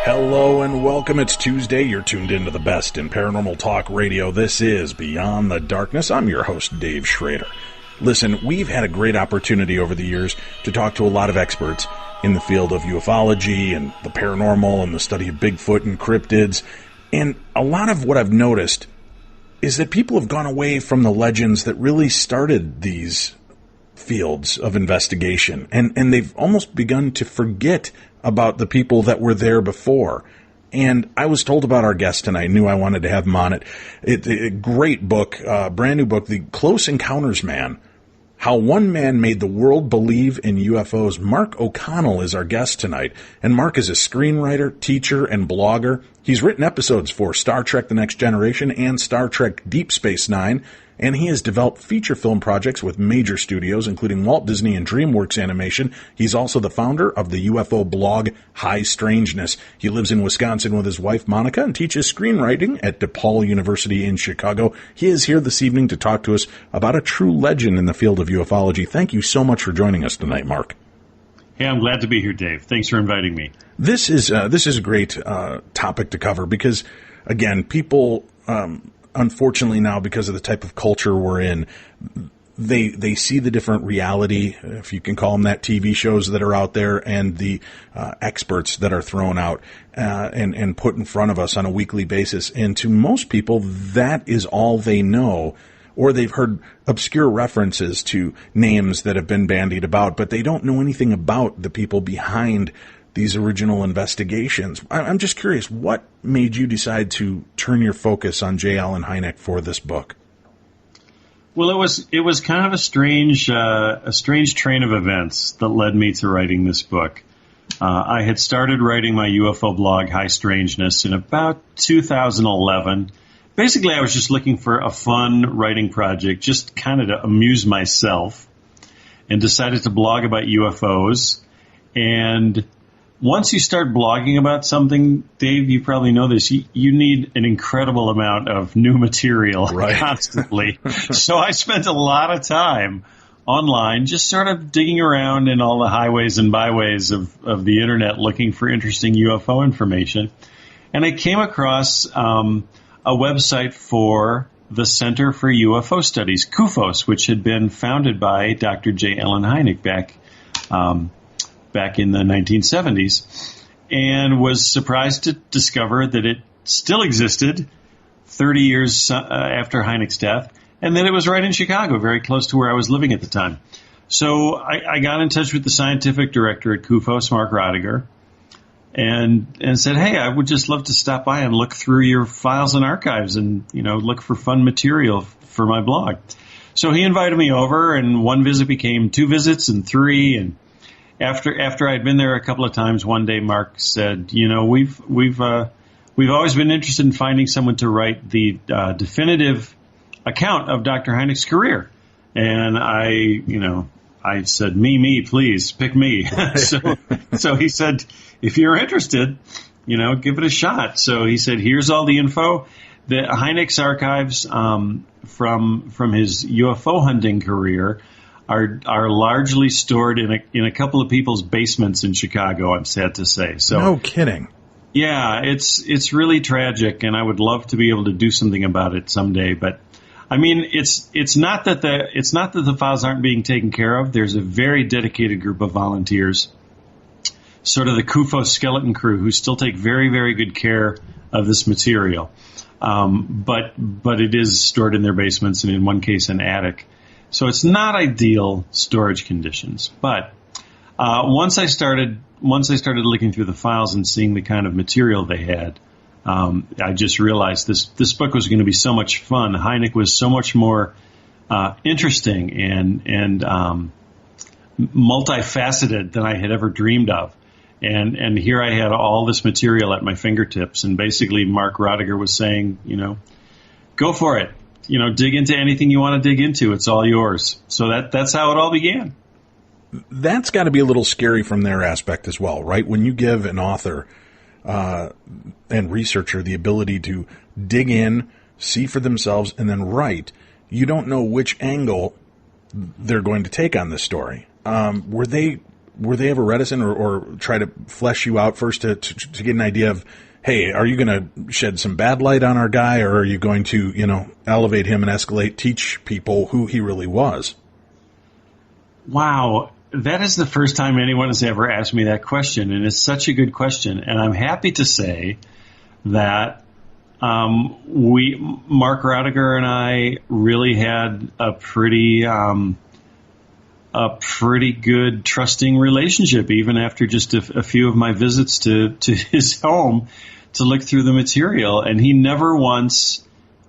Hello and welcome. It's Tuesday. You're tuned into the best in paranormal talk radio. This is Beyond the Darkness. I'm your host, Dave Schrader. Listen, we've had a great opportunity over the years to talk to a lot of experts in the field of ufology and the paranormal and the study of Bigfoot and cryptids. And a lot of what I've noticed is that people have gone away from the legends that really started these fields of investigation. And they've almost begun to forget about the people that were there before. And I was told about our guest tonight. I knew I wanted to have him on it. A great book, brand new book, The Close Encounters Man, How One Man Made the World Believe in UFOs. Mark O'Connell is our guest tonight. And Mark is a screenwriter, teacher, and blogger. He's written episodes for Star Trek The Next Generation and Star Trek Deep Space Nine. And he has developed feature film projects with major studios, including Walt Disney and DreamWorks Animation. He's also the founder of the UFO blog High Strangeness. He lives in Wisconsin with his wife, Monica, and teaches screenwriting at DePaul University in Chicago. He is here this evening to talk to us about a true legend in the field of ufology. Thank you so much for joining us tonight, Mark. Hey, I'm glad to be here, Dave. Thanks for inviting me. This is a great topic to cover because, again, people unfortunately now, because of the type of culture we're in, they see the different reality, if you can call them that, TV shows that are out there, and the experts that are thrown out and put in front of us on a weekly basis. And to most people, that is all they know, or they've heard obscure references to names that have been bandied about, but they don't know anything about the people behind these original investigations. I'm just curious, what made you decide to turn your focus on J. Allen Hynek for this book? Well, it was kind of a strange train of events that led me to writing this book. I had started writing my UFO blog, High Strangeness, in about 2011. Basically, I was just looking for a fun writing project, just kind of to amuse myself, and decided to blog about UFOs. And once you start blogging about something, Dave, you probably know this, you need an incredible amount of new material constantly. So I spent a lot of time online just sort of digging around in all the highways and byways of the internet looking for interesting UFO information. And I came across a website for the Center for UFO Studies, CUFOS, which had been founded by Dr. J. Allen Hynek back in the 1970s, and was surprised to discover that it still existed 30 years after Hynek's death, and that it was right in Chicago, very close to where I was living at the time. So I got in touch with the scientific director at CUFOS, Mark Rodiger, and said, hey, I would just love to stop by and look through your files and archives and, look for fun material for my blog. So he invited me over, and one visit became 2 visits and 3, and After I'd been there a couple of times, one day Mark said, we've always been interested in finding someone to write the definitive account of Dr. Hynek's career. And I said, me, please, pick me. So he said, if you're interested, give it a shot. So he said, here's all the info. The Hynek's archives from his UFO hunting career are largely stored in a couple of people's basements in Chicago, I'm sad to say. So no kidding. Yeah, it's really tragic, and I would love to be able to do something about it someday. But I mean, it's not that the files aren't being taken care of. There's a very dedicated group of volunteers, sort of the CUFOS skeleton crew, who still take very, very good care of this material. But it is stored in their basements, and in one case, an attic. So it's not ideal storage conditions. But once I started looking through the files and seeing the kind of material they had, I just realized this book was going to be so much fun. Hynek was so much more interesting and multifaceted than I had ever dreamed of. And here I had all this material at my fingertips, and basically Mark Rodiger was saying, go for it. Dig into anything you want to dig into. It's all yours. So that's how it all began. That's got to be a little scary from their aspect as well, right? When you give an author and researcher the ability to dig in, see for themselves, and then write, you don't know which angle they're going to take on this story. Were they were they ever reticent or try to flesh you out first to get an idea of, hey, are you going to shed some bad light on our guy, or are you going to, elevate him and escalate, teach people who he really was? Wow. That is the first time anyone has ever asked me that question, and it's such a good question. And I'm happy to say that Mark Radiger and I really had a pretty good, trusting relationship, even after just a few of my visits to his home to look through the material. And he never once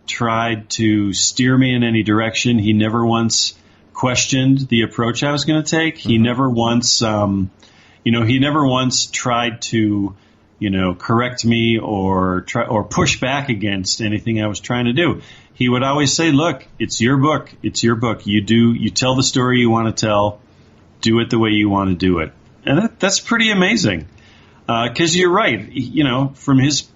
tried to steer me in any direction. He never once questioned the approach I was going to take. He never once, tried to, correct me or push back against anything I was trying to do. He would always say, look, it's your book. It's your book. You tell the story you want to tell. Do it the way you want to do it. And that's pretty amazing. 'Cause you're right. From his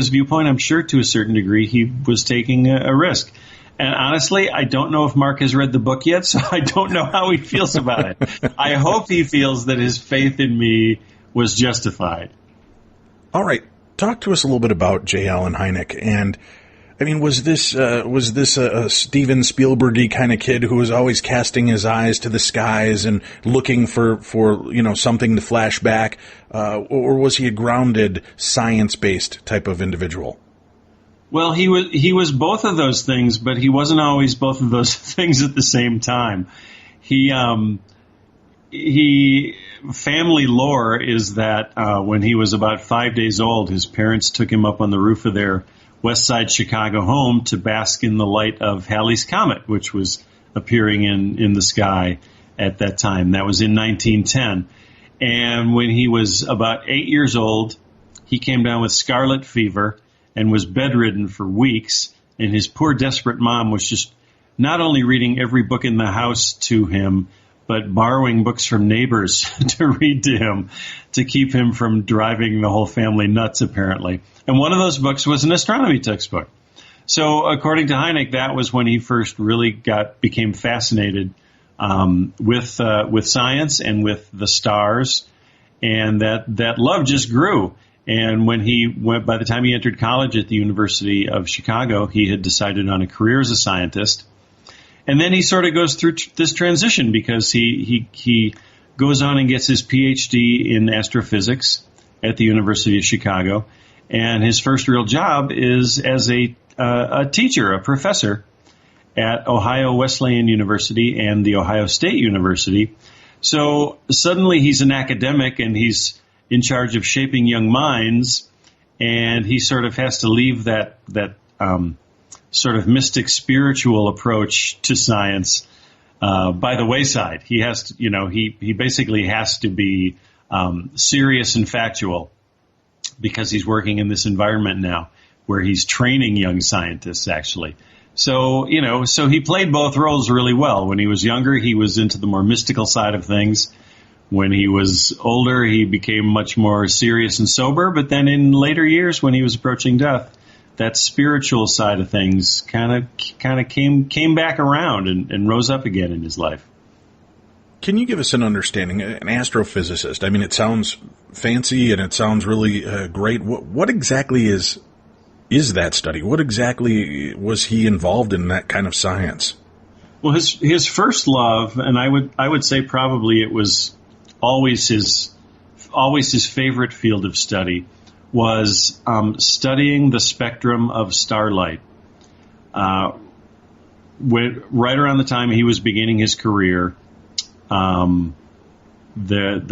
viewpoint, I'm sure to a certain degree, he was taking a risk. And honestly, I don't know if Mark has read the book yet, so I don't know how he feels about it. I hope he feels that his faith in me was justified. All right. Talk to us a little bit about J. Allen Hynek. And, was this a Steven Spielberg-y kind of kid who was always casting his eyes to the skies and looking for something to flash back? Or was he a grounded, science-based type of individual? Well, he was both of those things, but he wasn't always both of those things at the same time. Family lore is that when he was about 5 days old, his parents took him up on the roof of their West Side Chicago home to bask in the light of Halley's Comet, which was appearing in the sky at that time. That was in 1910. And when he was about 8 years old, he came down with scarlet fever and was bedridden for weeks. And his poor, desperate mom was just not only reading every book in the house to him, but borrowing books from neighbors to read to him to keep him from driving the whole family nuts, apparently. And one of those books was an astronomy textbook. So according to Hynek, that was when he first really became fascinated with science and with the stars, and that love just grew. And by the time he entered college at the University of Chicago, he had decided on a career as a scientist. And then he sort of goes through this transition because he goes on and gets his PhD in astrophysics at the University of Chicago. And his first real job is as a teacher, a professor at Ohio Wesleyan University and the Ohio State University. So suddenly he's an academic and he's in charge of shaping young minds, and he sort of has to leave that sort of mystic spiritual approach to science by the wayside. He has to, he basically has to be serious and factual because he's working in this environment now where he's training young scientists, actually. So, so he played both roles really well. When he was younger, he was into the more mystical side of things. When he was older, he became much more serious and sober. But then in later years, when he was approaching death, that spiritual side of things kind of came back around and rose up again in his life. Can you give us an understanding? An astrophysicist. It sounds fancy and it sounds really great. What exactly is that study? What exactly was he involved in that kind of science? Well, his first love, and I would say probably it was always his favorite field of study, was studying the spectrum of starlight. Right around the time he was beginning his career, the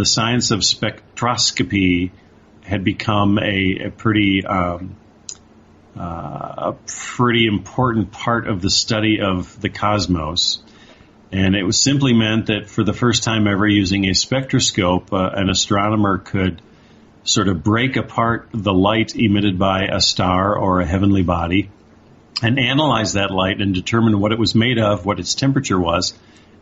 science of spectroscopy had become a pretty important part of the study of the cosmos. And it was simply meant that for the first time ever, using a spectroscope, an astronomer could sort of break apart the light emitted by a star or a heavenly body and analyze that light and determine what it was made of, what its temperature was.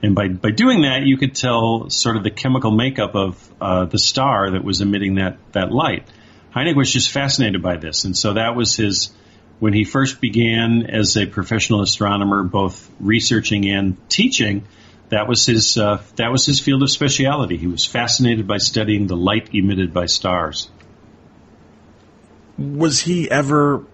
And by doing that, you could tell sort of the chemical makeup of the star that was emitting that light. Hynek was just fascinated by this. And so that was when he first began as a professional astronomer, both researching and teaching, that was his field of speciality. He was fascinated by studying the light emitted by stars. Was he ever,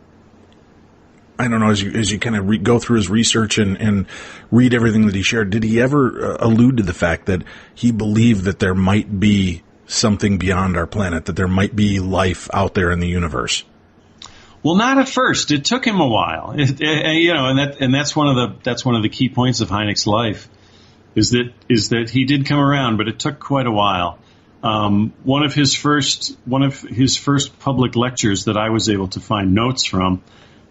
I don't know, as you kind of go through his research and read everything that he shared, did he ever allude to the fact that he believed that there might be something beyond our planet, that there might be life out there in the universe? Well, not at first. It took him a while, and that's one of the key points of Hynek's life, is that he did come around, but it took quite a while. One of his first public lectures that I was able to find notes from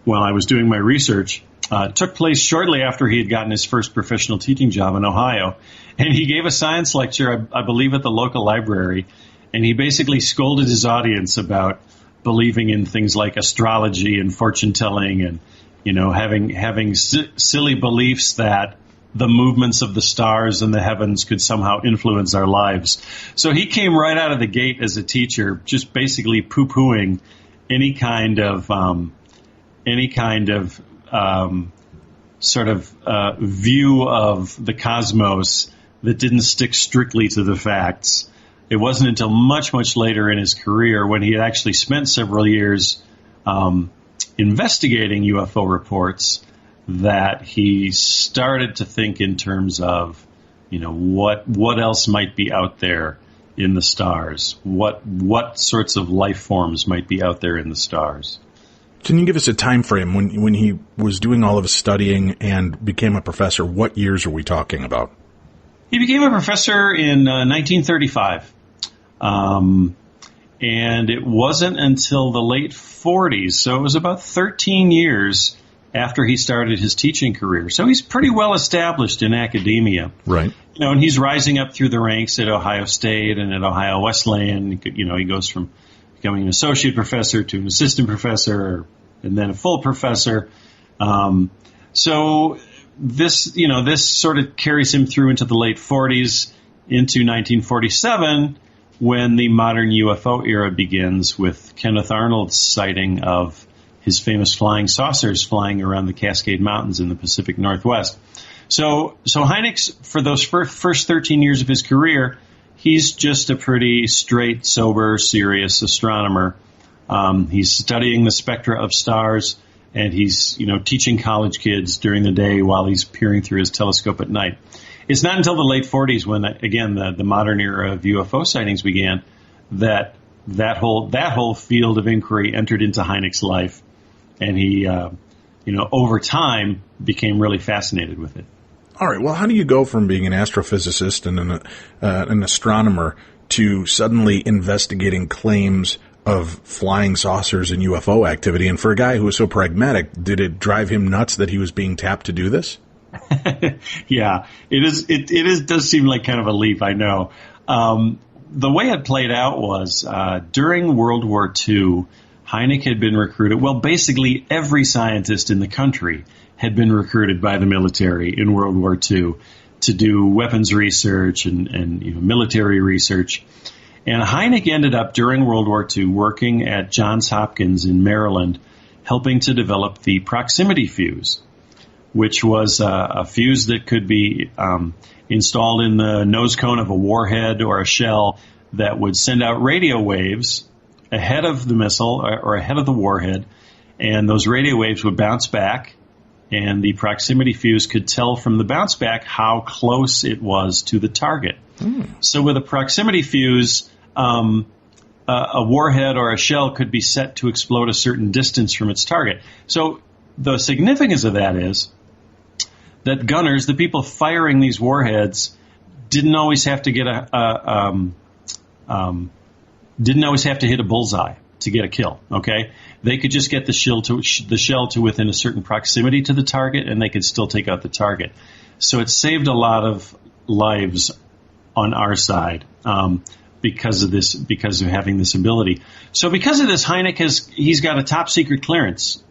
while I was doing my research took place shortly after he had gotten his first professional teaching job in Ohio, and he gave a science lecture, I believe, at the local library, and he basically scolded his audience about believing in things like astrology and fortune telling, and having silly beliefs that the movements of the stars in the heavens could somehow influence our lives. So he came right out of the gate as a teacher, just basically poo-pooing any kind of view of the cosmos that didn't stick strictly to the facts. It wasn't until much, much later in his career, when he had actually spent several years investigating UFO reports, that he started to think in terms of, what else might be out there in the stars? What sorts of life forms might be out there in the stars? Can you give us a time frame when he was doing all of his studying and became a professor? What years are we talking about? He became a professor in 1935. And it wasn't until the late 40s, so it was about 13 years after he started his teaching career. So he's pretty well established in academia. Right. And he's rising up through the ranks at Ohio State and at Ohio Wesleyan. He goes from becoming an associate professor to an assistant professor and then a full professor. So this sort of carries him through into the late 40s, into 1947, when the modern UFO era begins with Kenneth Arnold's sighting of his famous flying saucers flying around the Cascade Mountains in the Pacific Northwest. So Hynek's, for those first 13 years of his career, he's just a pretty straight, sober, serious astronomer. He's studying the spectra of stars, and he's teaching college kids during the day while he's peering through his telescope at night. It's not until the late 40s when, again, the modern era of UFO sightings began that whole field of inquiry entered into Hynek's life, and he, over time became really fascinated with it. All right. Well, how do you go from being an astrophysicist and an astronomer to suddenly investigating claims of flying saucers and UFO activity? And for a guy who was so pragmatic, did it drive him nuts that he was being tapped to do this? Yeah, it is. It does seem like kind of a leap, I know. The way it played out was during World War II, Hynek had been recruited. Well, basically every scientist in the country had been recruited by the military in World War II to do weapons research and military research. And Hynek ended up during World War II working at Johns Hopkins in Maryland, helping to develop the proximity fuse, which was a fuse that could be installed in the nose cone of a warhead or a shell that would send out radio waves ahead of the missile or ahead of the warhead, and those radio waves would bounce back, and the proximity fuse could tell from the bounce back how close it was to the target. So with a proximity fuse, a warhead or a shell could be set to explode a certain distance from its target. So the significance of that is that gunners, the people firing these warheads, didn't always have to get didn't always have to hit a bullseye to get a kill. Okay, they could just get the shell to within a certain proximity to the target, and they could still take out the target. So it saved a lot of lives on our side because of having this ability. So because of this, Hynek he's got a top secret clearance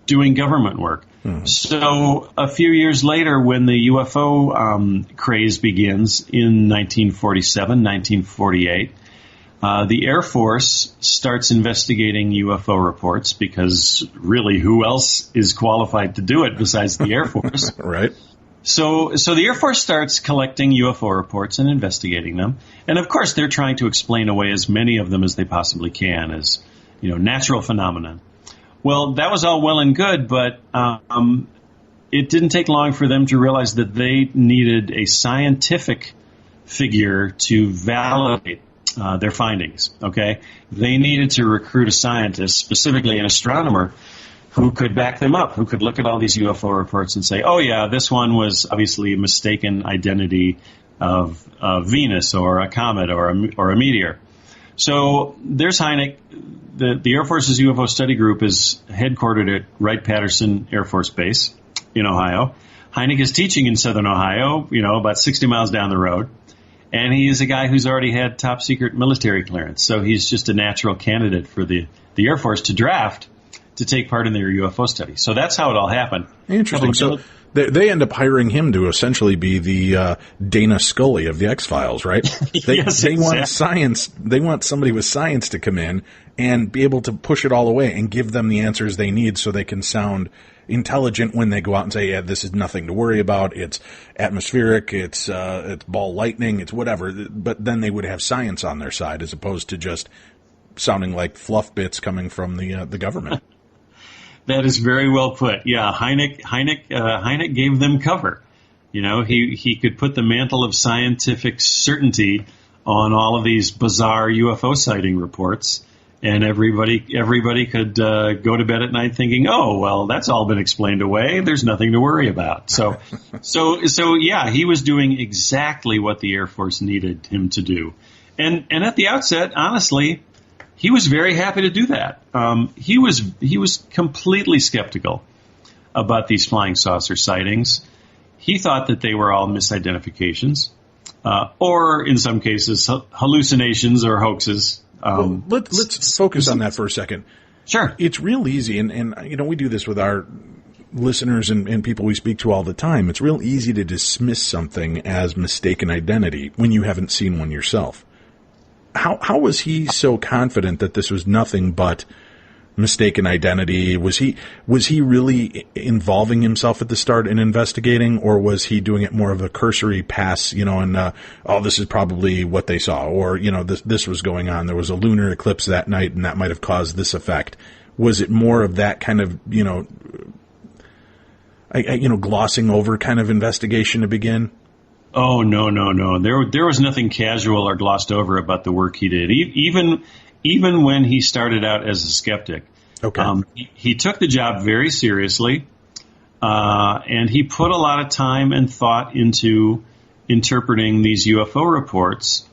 doing government work. So a few years later, when the UFO craze begins in 1947, 1948, the Air Force starts investigating UFO reports because really who else is qualified to do it besides the Air Force? Right. So the Air Force starts collecting UFO reports and investigating them. And of course, they're trying to explain away as many of them as they possibly can as, natural phenomena. Well, that was all well and good, but it didn't take long for them to realize that they needed a scientific figure to validate their findings. Okay, they needed to recruit a scientist, specifically an astronomer, who could back them up, who could look at all these UFO reports and say, oh yeah, this one was obviously a mistaken identity of Venus or a comet or a meteor. So there's Hynek. The Air Force's UFO study group is headquartered at Wright-Patterson Air Force Base in Ohio. Hynek is teaching in Southern Ohio, about 60 miles down the road. And he is a guy who's already had top secret military clearance. So he's just a natural candidate for the Air Force to draft to take part in their UFO study. So that's how it all happened. Interesting. So they end up hiring him to essentially be the Dana Scully of the X-Files, right? They want science. They want somebody with science to come in and be able to push it all away and give them the answers they need so they can sound intelligent when they go out and say, yeah, this is nothing to worry about. It's atmospheric. It's ball lightning. It's whatever. But then they would have science on their side as opposed to just sounding like fluff bits coming from the government. That is very well put. Yeah, Hynek gave them cover. He could put the mantle of scientific certainty on all of these bizarre UFO sighting reports, and everybody could go to bed at night thinking, oh, well, that's all been explained away. There's nothing to worry about. So yeah, he was doing exactly what the Air Force needed him to do. And at the outset, honestly, he was very happy to do that. He was completely skeptical about these flying saucer sightings. He thought that they were all misidentifications, or in some cases hallucinations or hoaxes. Let's focus on that for a second. Sure. It's real easy, and we do this with our listeners and people we speak to all the time. It's real easy to dismiss something as mistaken identity when you haven't seen one yourself. How was he so confident that this was nothing but mistaken identity? Was he really involving himself at the start in investigating, or was he doing it more of a cursory pass, and this is probably what they saw, or this was going on. There was a lunar eclipse that night, and that might have caused this effect. Was it more of that kind of glossing over kind of investigation to begin? Oh, no. There was nothing casual or glossed over about the work he did. Even when he started out as a skeptic, okay. He took the job very seriously, and he put a lot of time and thought into interpreting these UFO reports.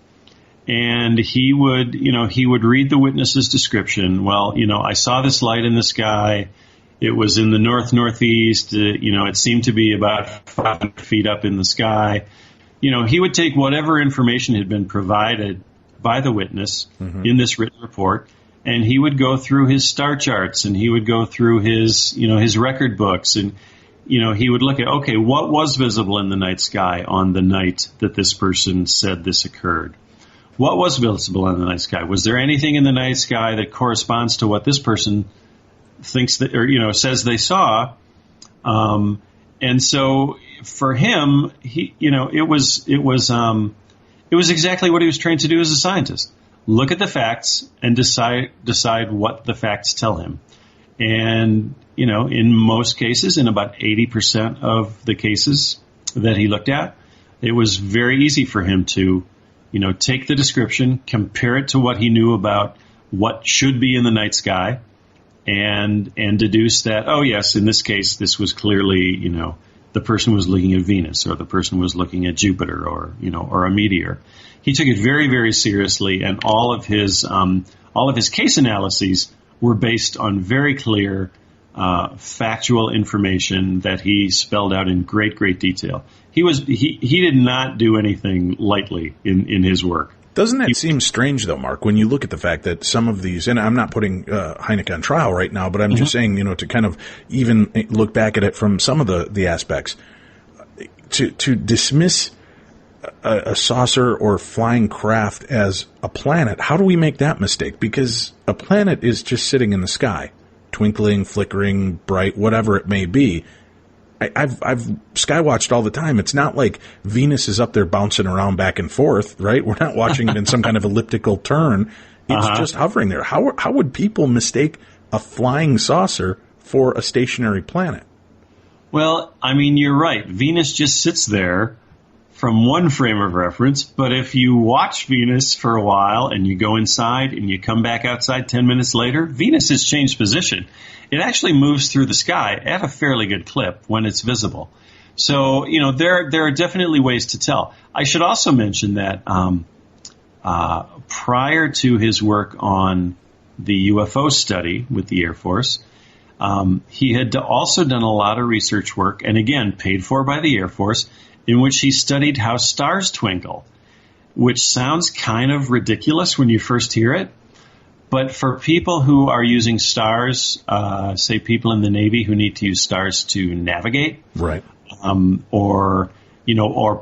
And he would read the witness's description. Well, I saw this light in the sky. It was in the northeast. It seemed to be about 500 feet up in the sky. He would take whatever information had been provided by the witness in this written report, and he would go through his star charts, and he would go through his record books, and he would look at, okay, what was visible in the night sky on the night that this person said this occurred? What was visible in the night sky? Was there anything in the night sky that corresponds to what this person thinks that, or says they saw? And so for him, it was exactly what he was trained to do as a scientist. Look at the facts and decide what the facts tell him. And, in most cases, in about 80% of the cases that he looked at, it was very easy for him to, take the description, compare it to what he knew about what should be in the night sky, and deduce that, oh yes, in this case, this was clearly, the person was looking at Venus, or the person was looking at Jupiter, or a meteor. He took it very, very seriously, and all of his case analyses were based on very clear, factual information that he spelled out in great, great detail. He did not do anything lightly in his work. Doesn't that seem strange, though, Mark, when you look at the fact that some of these, and I'm not putting Hynek on trial right now, but I'm just saying, to kind of even look back at it from some of the aspects, to dismiss a saucer or flying craft as a planet, how do we make that mistake? Because a planet is just sitting in the sky, twinkling, flickering, bright, whatever it may be. I've skywatched all the time. It's not like Venus is up there bouncing around back and forth, right? We're not watching it in some kind of elliptical turn. It's just hovering there. How would people mistake a flying saucer for a stationary planet? Well, I mean, you're right. Venus just sits there from one frame of reference, but if you watch Venus for a while and you go inside and you come back outside 10 minutes later, Venus has changed position. It actually moves through the sky at a fairly good clip when it's visible. So, there are definitely ways to tell. I should also mention that prior to his work on the UFO study with the Air Force, he had also done a lot of research work, and again, paid for by the Air Force, in which he studied how stars twinkle, which sounds kind of ridiculous when you first hear it. But for people who are using stars, say people in the Navy who need to use stars to navigate, right, or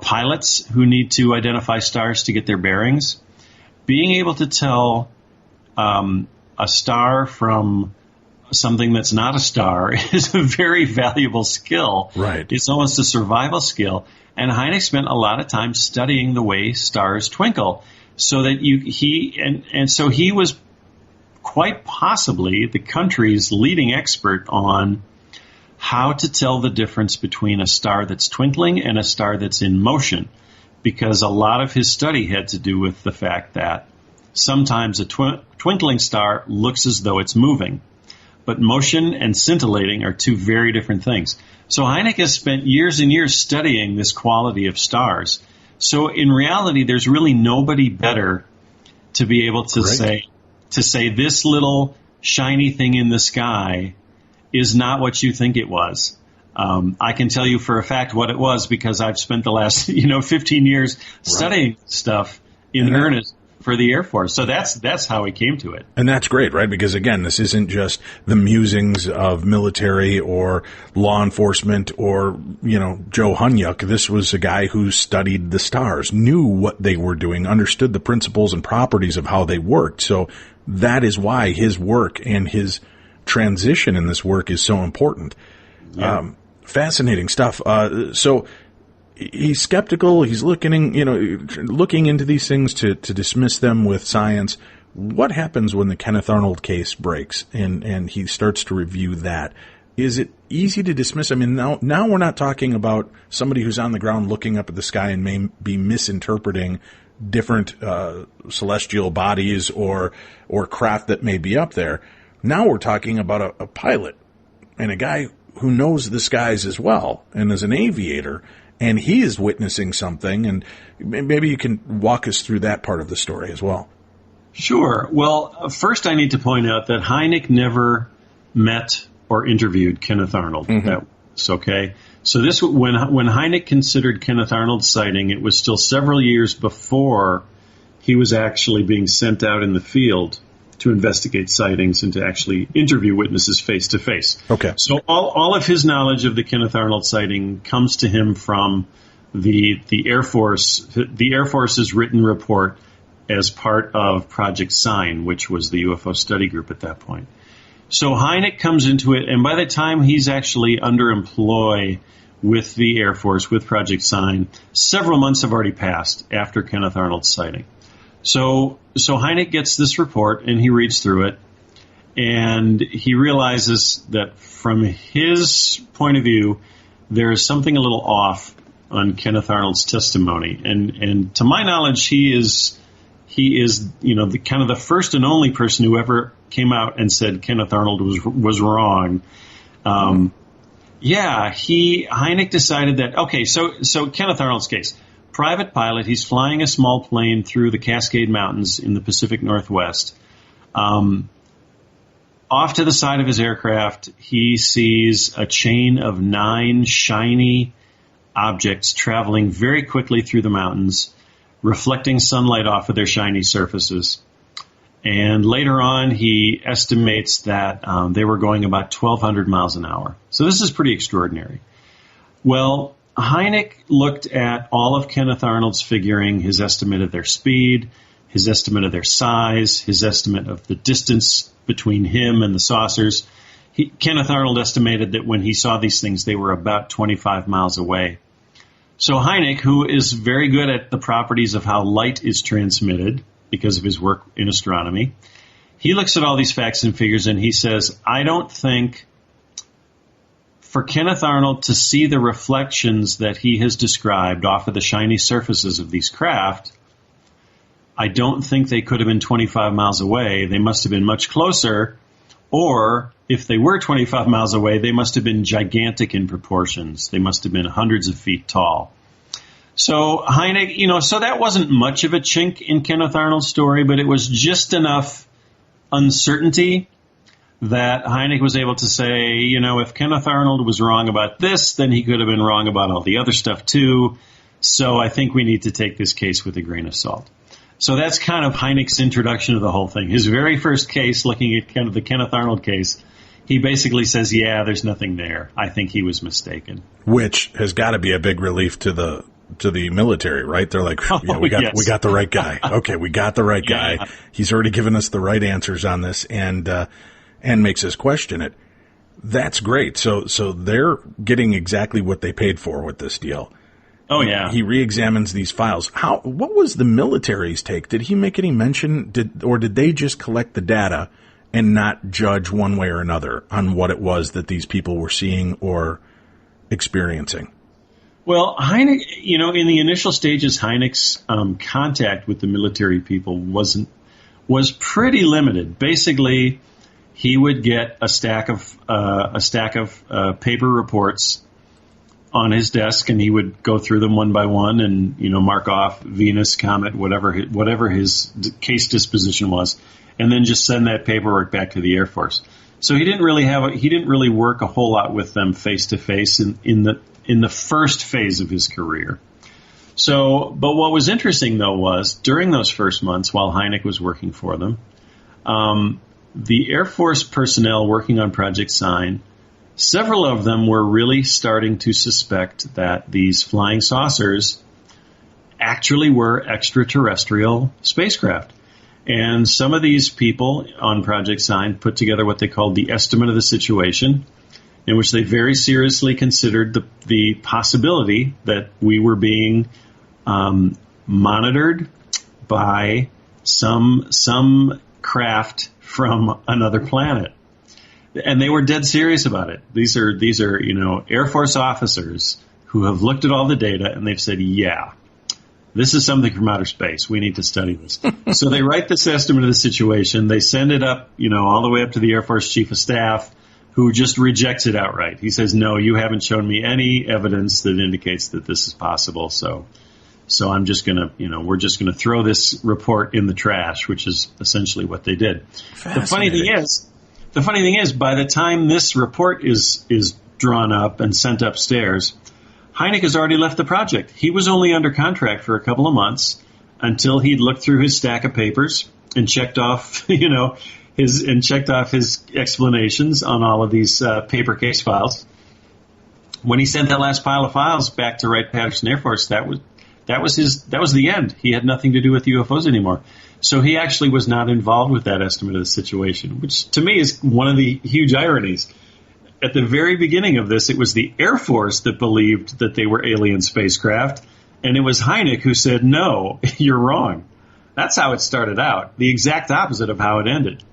pilots who need to identify stars to get their bearings, being able to tell a star from something that's not a star is a very valuable skill. Right. It's almost a survival skill. And Hynek spent a lot of time studying the way stars twinkle, so that so he was quite possibly the country's leading expert on how to tell the difference between a star that's twinkling and a star that's in motion, because a lot of his study had to do with the fact that sometimes a twinkling star looks as though it's moving, but motion and scintillating are two very different things. So Hynek has spent years and years studying this quality of stars. So in reality, there's really nobody better to be able to say this little shiny thing in the sky is not what you think it was. I can tell you for a fact what it was, because I've spent the last 15 years studying stuff in earnest for the Air Force. So that's how he came to it. And that's great, right? Because again, this isn't just the musings of military or law enforcement or, Joe Hunyuk. This was a guy who studied the stars, knew what they were doing, understood the principles and properties of how they worked. So that is why his work and his transition in this work is so important. Yeah. Fascinating stuff. So he's skeptical. He's looking into these things to dismiss them with science. What happens when the Kenneth Arnold case breaks and he starts to review that? Is it easy to dismiss? I mean, now we're not talking about somebody who's on the ground looking up at the sky and may be misinterpreting different celestial bodies or craft that may be up there. Now we're talking about a pilot and a guy who knows the skies as well and is an aviator, and he is witnessing something, and maybe you can walk us through that part of the story as well. Sure. Well, first I need to point out that Hynek never met or interviewed Kenneth Arnold. Mm-hmm. That's okay. So when Hynek considered Kenneth Arnold's sighting, it was still several years before he was actually being sent out in the field to investigate sightings and to actually interview witnesses face to face. Okay. So all of his knowledge of the Kenneth Arnold sighting comes to him from the Air Force. The Air Force's written report as part of Project Sign, which was the UFO study group at that point. So Hynek comes into it, and by the time he's actually under employ with the Air Force, with Project Sign, several months have already passed after Kenneth Arnold's sighting. So Hynek gets this report, and he reads through it, and he realizes that from his point of view, there is something a little off on Kenneth Arnold's testimony. And to my knowledge, he is the kind of the first and only person who ever came out and said Kenneth Arnold was wrong. Hynek decided that, okay, so Kenneth Arnold's case, private pilot, he's flying a small plane through the Cascade Mountains in the Pacific Northwest. Off to the side of his aircraft, he sees a chain of 9 shiny objects traveling very quickly through the mountains, reflecting sunlight off of their shiny surfaces. And later on, he estimates that they were going about 1,200 miles an hour. So this is pretty extraordinary. Well, Hynek looked at all of Kenneth Arnold's figuring, his estimate of their speed, his estimate of their size, his estimate of the distance between him and the saucers. Kenneth Arnold estimated that when he saw these things, they were about 25 miles away. So Hynek, who is very good at the properties of how light is transmitted because of his work in astronomy, he looks at all these facts and figures and he says, I don't think for Kenneth Arnold to see the reflections that he has described off of the shiny surfaces of these craft, I don't think they could have been 25 miles away. They must have been much closer. Or if they were 25 miles away, they must have been gigantic in proportions. They must have been hundreds of feet tall. So Hynek, so that wasn't much of a chink in Kenneth Arnold's story, but it was just enough uncertainty that Hynek was able to say, if Kenneth Arnold was wrong about this, then he could have been wrong about all the other stuff too. So I think we need to take this case with a grain of salt. So that's kind of Hynek's introduction to the whole thing. His very first case, looking at kind of the Kenneth Arnold case, he basically says, yeah, there's nothing there. I think he was mistaken. Which has got to be a big relief to the military, right? They're like, yeah, we got the right guy. Okay, we got the right guy. Yeah. He's already given us the right answers on this and makes us question it. That's great. So they're getting exactly what they paid for with this deal. Oh, yeah. He reexamines these files. What was the military's take? Did he make any mention, or did they just collect the data and not judge one way or another on what it was that these people were seeing or experiencing? Well, Hynek, in the initial stages, Hynek's contact with the military people was pretty limited. Basically, he would get a stack of paper reports on his desk, and he would go through them one by one and, mark off Venus, comet, whatever his case disposition was, and then just send that paperwork back to the Air Force. So he didn't really work a whole lot with them face to face in the first phase of his career. So, but what was interesting though was during those first months while Hynek was working for them, the Air Force personnel working on Project Sign, several of them were really starting to suspect that these flying saucers actually were extraterrestrial spacecraft. And some of these people on Project Sign put together what they called the estimate of the situation, in which they very seriously considered the possibility that we were being monitored by some craft from another planet. And they were dead serious about it. These are Air Force officers who have looked at all the data and they've said, yeah, this is something from outer space. We need to study this. So they write this estimate of the situation. They send it up, all the way up to the Air Force Chief of Staff, who just rejects it outright. He says, no, you haven't shown me any evidence that indicates that this is possible. So I'm just going to, we're just going to throw this report in the trash, which is essentially what they did. The funny thing is, by the time this report is drawn up and sent upstairs, Hynek has already left the project. He was only under contract for a couple of months until he'd looked through his stack of papers and checked off, his explanations on all of these paper case files. When he sent that last pile of files back to Wright-Patterson Air Force, that was the end. He had nothing to do with UFOs anymore. So he actually was not involved with that estimate of the situation, which to me is one of the huge ironies. At the very beginning of this, it was the Air Force that believed that they were alien spacecraft, and it was Hynek who said, no, you're wrong. That's how it started out, the exact opposite of how it ended.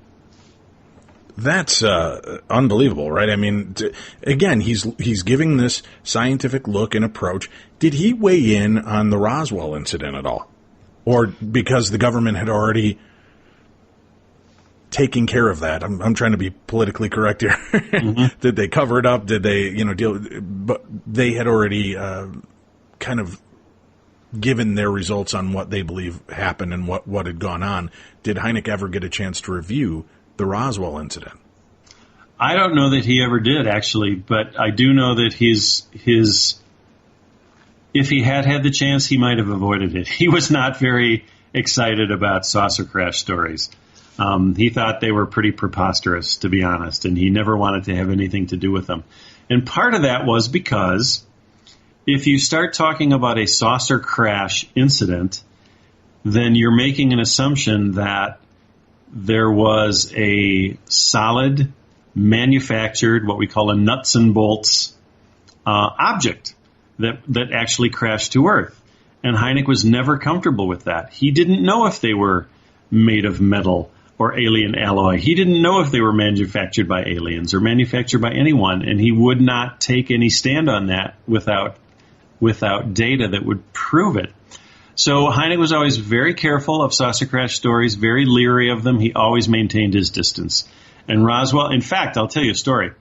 That's unbelievable, right? I mean, again, he's giving this scientific look and approach. Did he weigh in on the Roswell incident at all? Or because the government had already taken care of that? I'm trying to be politically correct here. Mm-hmm. Did they cover it up? Did they, deal? But they had already kind of given their results on what they believe happened and what had gone on. Did Hynek ever get a chance to review the Roswell incident? I don't know that he ever did, actually, but I do know that his if he had the chance, he might have avoided it. He was not very excited about saucer crash stories. He thought they were pretty preposterous, to be honest, and he never wanted to have anything to do with them. And part of that was because if you start talking about a saucer crash incident, then you're making an assumption that there was a solid manufactured, what we call a nuts and bolts object that actually crashed to Earth. And Hynek was never comfortable with that. He didn't know if they were made of metal or alien alloy. He didn't know if they were manufactured by aliens or manufactured by anyone, and he would not take any stand on that without data that would prove it. So Hynek was always very careful of saucer crash stories, very leery of them. He always maintained his distance. And Roswell, in fact, I'll tell you a story.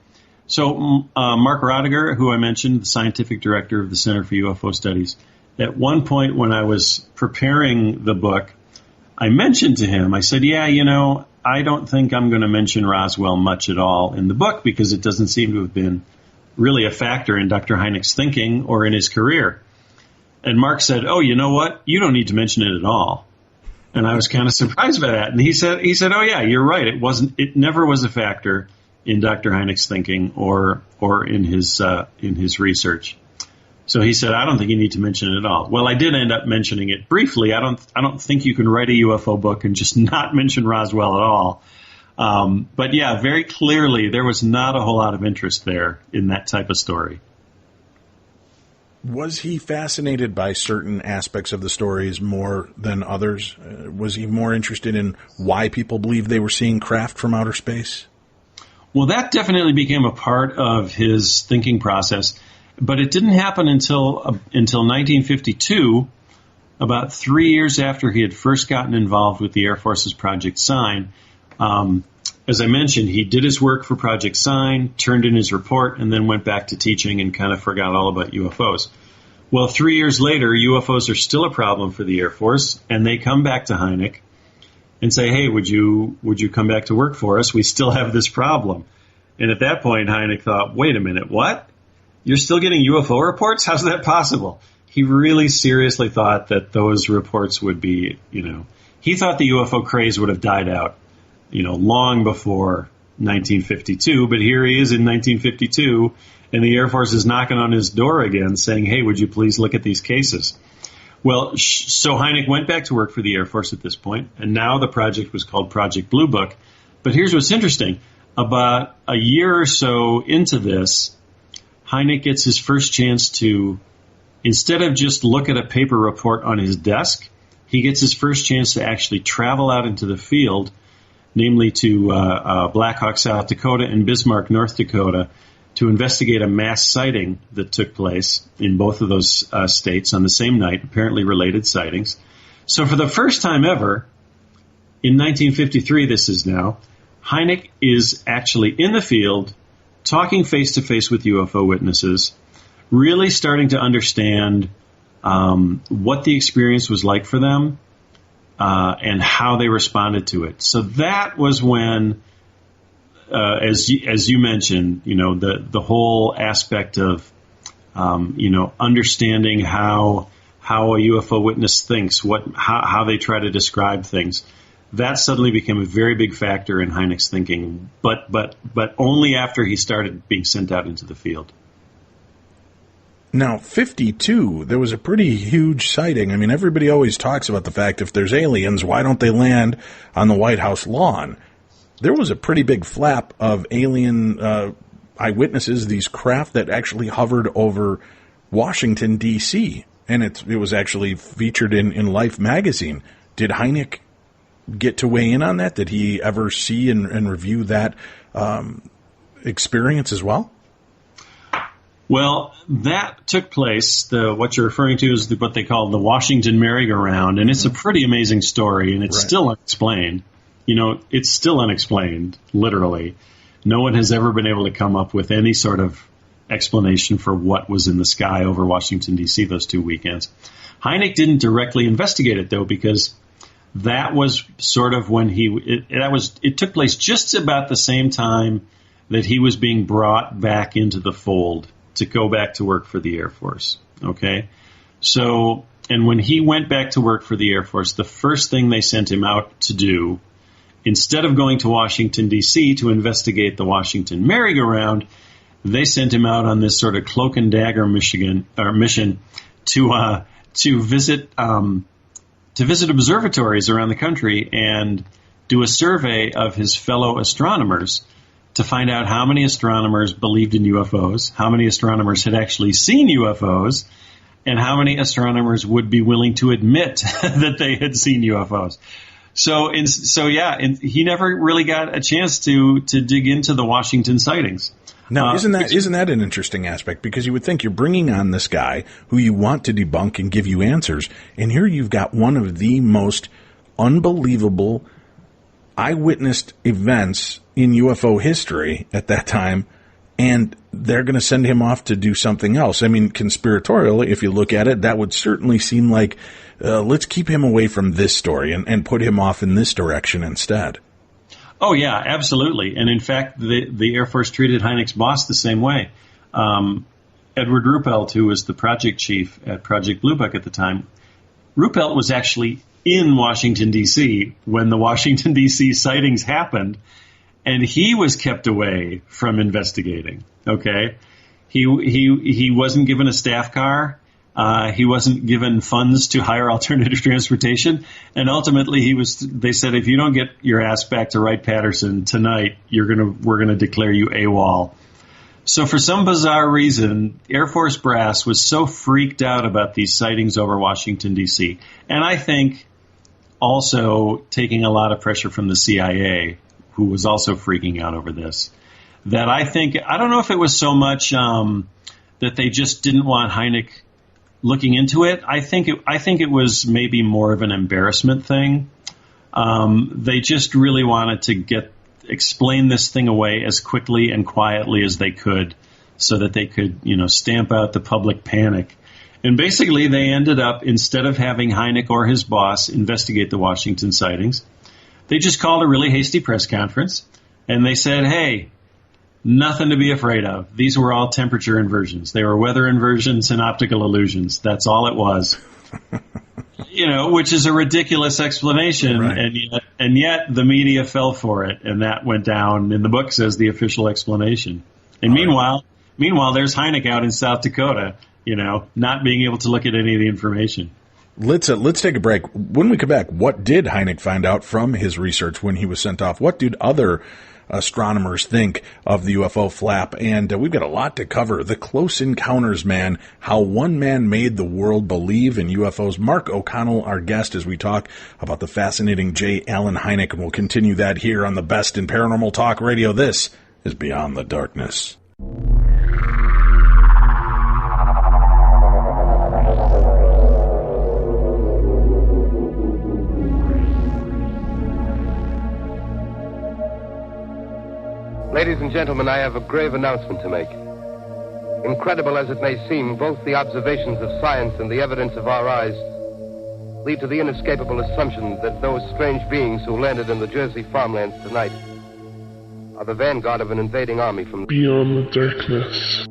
So Mark Rodiger, who I mentioned, the scientific director of the Center for UFO Studies, at one point when I was preparing the book, I mentioned to him, I said, yeah, I don't think I'm going to mention Roswell much at all in the book because it doesn't seem to have been really a factor in Dr. Hynek's thinking or in his career. And Mark said, oh, you know what? You don't need to mention it at all. And I was kind of surprised by that. And he said, oh yeah, you're right. It never was a factor in Dr. Hynek's thinking or in his research. So he said, I don't think you need to mention it at all. Well, I did end up mentioning it briefly. I don't think you can write a UFO book and just not mention Roswell at all. But yeah, very clearly there was not a whole lot of interest there in that type of story. Was he fascinated by certain aspects of the stories more than others? Was he more interested in why people believed they were seeing craft from outer space? Well, that definitely became a part of his thinking process. But it didn't happen until 1952, about 3 years after he had first gotten involved with the Air Force's Project Sign. As I mentioned, he did his work for Project Sign, turned in his report, and then went back to teaching and kind of forgot all about UFOs. Well, 3 years later, UFOs are still a problem for the Air Force, and they come back to Hynek and say, hey, would you come back to work for us? We still have this problem. And at that point, Hynek thought, wait a minute, what? You're still getting UFO reports? How's that possible? He really seriously thought that those reports would be, he thought the UFO craze would have died out, long before 1952. But here he is in 1952, and the Air Force is knocking on his door again saying, hey, would you please look at these cases? Well, so Hynek went back to work for the Air Force at this point, and now the project was called Project Blue Book. But here's what's interesting. About a year or so into this, Hynek gets his first chance to, instead of just look at a paper report on his desk, he gets his first chance to actually travel out into the field, namely to Black Hawk, South Dakota, and Bismarck, North Dakota, to investigate a mass sighting that took place in both of those states on the same night, apparently related sightings. So for the first time ever, in 1953, this is now, Hynek is actually in the field, talking face-to-face with UFO witnesses, really starting to understand what the experience was like for them and how they responded to it. So that was when, as you mentioned, the whole aspect of, understanding how a UFO witness thinks, how they try to describe things. That suddenly became a very big factor in Hynek's thinking, but only after he started being sent out into the field. Now, 52, there was a pretty huge sighting. I mean, everybody always talks about the fact if there's aliens, why don't they land on the White House lawn? There was a pretty big flap of alien eyewitnesses, these craft that actually hovered over Washington, D.C., and it was actually featured in Life magazine. Did Hynek get to weigh in on that? Did he ever see and review that experience as well? Well, that took place. What you're referring to is what they call the Washington merry-go-round, and it's a pretty amazing story, and it's still unexplained. It's still unexplained, literally. No one has ever been able to come up with any sort of explanation for what was in the sky over Washington, D.C. those 2 weekends. Hynek didn't directly investigate it, though, because that was sort of when it took place just about the same time that he was being brought back into the fold to go back to work for the Air Force. Okay? So, and when he went back to work for the Air Force, the first thing they sent him out to do, instead of going to Washington, D.C. to investigate the Washington merry-go-round, they sent him out on this sort of cloak and dagger mission to visit observatories around the country and do a survey of his fellow astronomers to find out how many astronomers believed in UFOs, how many astronomers had actually seen UFOs, and how many astronomers would be willing to admit that they had seen UFOs. So he never really got a chance to dig into the Washington sightings. Now, isn't that an interesting aspect? Because you would think you're bringing on this guy who you want to debunk and give you answers, and here you've got one of the most unbelievable eyewitnessed events in UFO history at that time, and they're going to send him off to do something else. I mean, conspiratorially, if you look at it, that would certainly seem like, let's keep him away from this story and put him off in this direction instead. Oh, yeah, absolutely. And in fact, the Air Force treated Hynek's boss the same way. Edward Ruppelt, who was the project chief at Project Blue Book at the time, Ruppelt was actually in Washington, D.C. when the Washington, D.C. sightings happened, and he was kept away from investigating, okay? He wasn't given a staff car. He wasn't given funds to hire alternative transportation. And ultimately, they said, if you don't get your ass back to Wright-Patterson tonight, we're going to declare you AWOL. So for some bizarre reason, Air Force brass was so freaked out about these sightings over Washington, D.C. And I think also taking a lot of pressure from the CIA, who was also freaking out over this, that I don't know if it was so much that they just didn't want Hynek looking into it. I think it was maybe more of an embarrassment thing. They just really wanted to explain this thing away as quickly and quietly as they could, so that they could, stamp out the public panic. And basically, they ended up, instead of having Hynek or his boss investigate the Washington sightings, they just called a really hasty press conference, and they said, hey, nothing to be afraid of. These were all temperature inversions. They were weather inversions and optical illusions. That's all it was. Which is a ridiculous explanation, right. and yet the media fell for it, and that went down in the books as the official explanation. And meanwhile, there's Hynek out in South Dakota, not being able to look at any of the information. Let's take a break. When we come back, what did Hynek find out from his research when he was sent off? What did other astronomers think of the UFO flap? And we've got a lot to cover. The Close Encounters man, how one man made the world believe in UFOs. Mark O'Connell, our guest, as we talk about the fascinating J. Allen Hynek, and we'll continue that here on the best in paranormal talk radio. This is Beyond the Darkness. Ladies and gentlemen, I have a grave announcement to make. Incredible as it may seem, both the observations of science and the evidence of our eyes lead to the inescapable assumption that those strange beings who landed in the Jersey farmlands tonight are the vanguard of an invading army from Beyond the Darkness.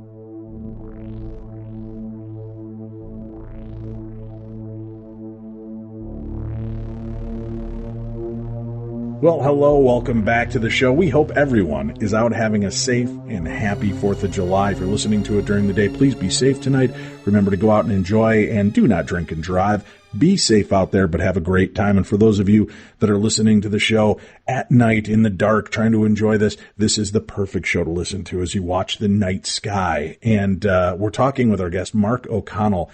Well, hello, welcome back to the show. We hope everyone is out having a safe and happy 4th of July. If you're listening to it during the day, please be safe tonight. Remember to go out and enjoy, and do not drink and drive. Be safe out there, but have a great time. And for those of you that are listening to the show at night in the dark, trying to enjoy this is the perfect show to listen to as you watch the night sky. And we're talking with our guest, Mark O'Connell.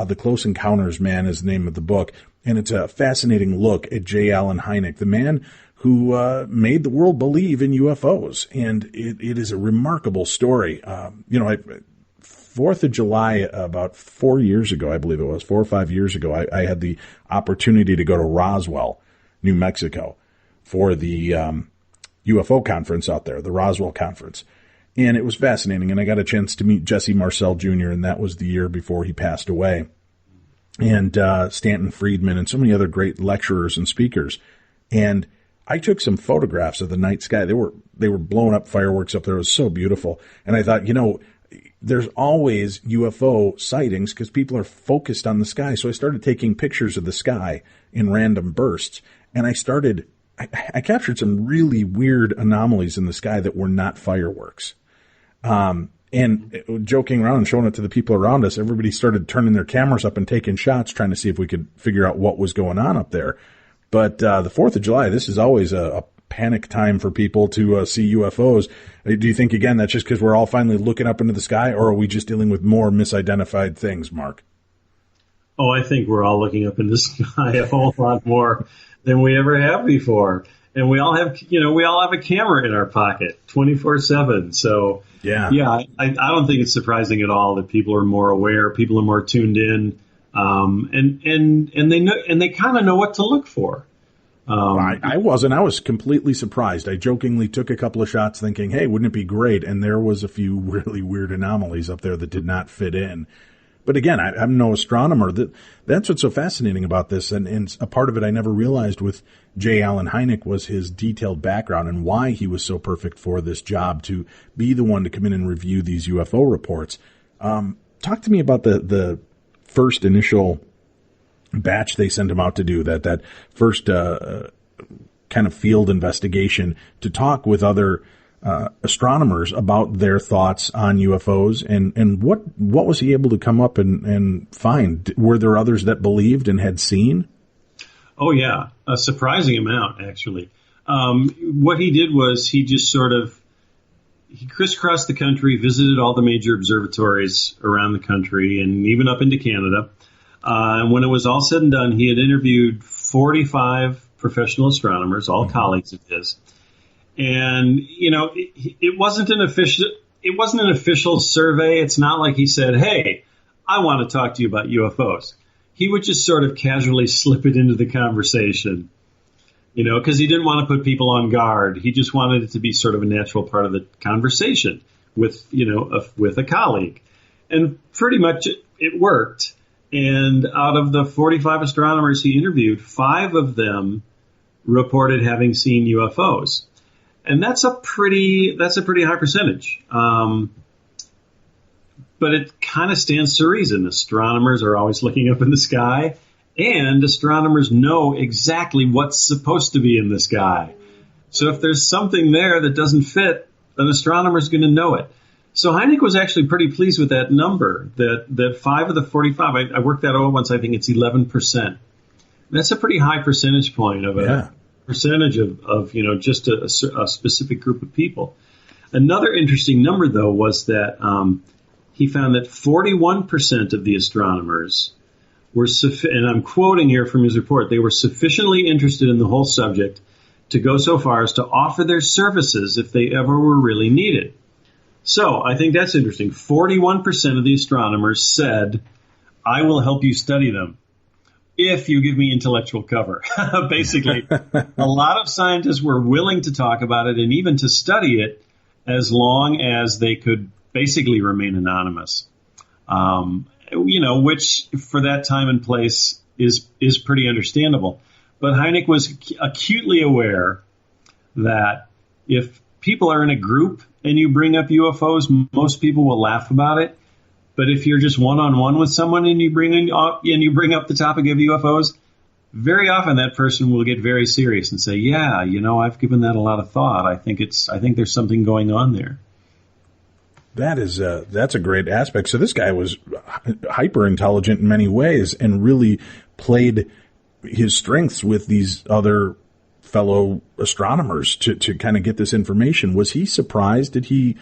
The Close Encounters man is the name of the book. And it's a fascinating look at J. Allen Hynek, the man who made the world believe in UFOs. And it is a remarkable story. 4th of July, about 4 years ago, I believe it was, 4 or 5 years ago, I had the opportunity to go to Roswell, New Mexico, for the UFO conference out there, the Roswell conference. And it was fascinating. And I got a chance to meet Jesse Marcel Jr., and that was the year before he passed away. And Stanton Friedman and so many other great lecturers and speakers. And I took some photographs of the night sky. They were blowing up fireworks up there. It was so beautiful. And I thought, there's always UFO sightings because people are focused on the sky. So I started taking pictures of the sky in random bursts. And I captured some really weird anomalies in the sky that were not fireworks. And joking around and showing it to the people around us, everybody started turning their cameras up and taking shots, trying to see if we could figure out what was going on up there. But the 4th of July, this is always a panic time for people to see UFOs. Do you think, again, that's just because we're all finally looking up into the sky, or are we just dealing with more misidentified things, Mark? Oh, I think we're all looking up in the sky a whole lot more than we ever have before. And we all have a camera in our pocket 24/7. So yeah, I don't think it's surprising at all that people are more aware, people are more tuned in, and they know, and they kind of know what to look for. I wasn't. I was completely surprised. I jokingly took a couple of shots thinking, hey, wouldn't it be great? And there was a few really weird anomalies up there that did not fit in. But again, I'm no astronomer. That's what's so fascinating about this. And a part of it I never realized with J. Allen Hynek was his detailed background and why he was so perfect for this job to be the one to come in and review these UFO reports. Talk to me about the first initial batch they sent him out to do, that first kind of field investigation to talk with other astronomers about their thoughts on UFOs, and what was he able to come up and find? Were there others that believed and had seen? Oh yeah, a surprising amount actually. What he did was he just he crisscrossed the country, visited all the major observatories around the country and even up into Canada. And when it was all said and done, he had interviewed 45 professional astronomers, all colleagues of his. And, it wasn't an official survey. It's not like he said, hey, I want to talk to you about UFOs. He would just sort of casually slip it into the conversation, because he didn't want to put people on guard. He just wanted it to be sort of a natural part of the conversation with a colleague. And pretty much it worked. And out of the 45 astronomers he interviewed, 5 of them reported having seen UFOs. And that's a pretty high percentage. But it kind of stands to reason. Astronomers are always looking up in the sky, and astronomers know exactly what's supposed to be in the sky. So if there's something there that doesn't fit, an astronomer's going to know it. So Hynek was actually pretty pleased with that number, that 5 of the 45, I worked that out once, I think it's 11%. That's a pretty high percentage point of a percentage of just a specific group of people. Another interesting number, though, was that he found that 41% of the astronomers were, and I'm quoting here from his report, they were sufficiently interested in the whole subject to go so far as to offer their services if they ever were really needed. So I think that's interesting. 41% of the astronomers said, I will help you study them if you give me intellectual cover. Basically, a lot of scientists were willing to talk about it and even to study it as long as they could basically remain anonymous, which for that time and place is pretty understandable. But Hynek was acutely aware that if people are in a group and you bring up UFOs, most people will laugh about it. But if you're just one-on-one with someone and you bring up the topic of UFOs, very often that person will get very serious and say, "Yeah, I've given that a lot of thought. I think there's something going on there." That's a great aspect. So this guy was hyper intelligent in many ways and really played his strengths with these other fellow astronomers to kind of get this information. Was he surprised? Did he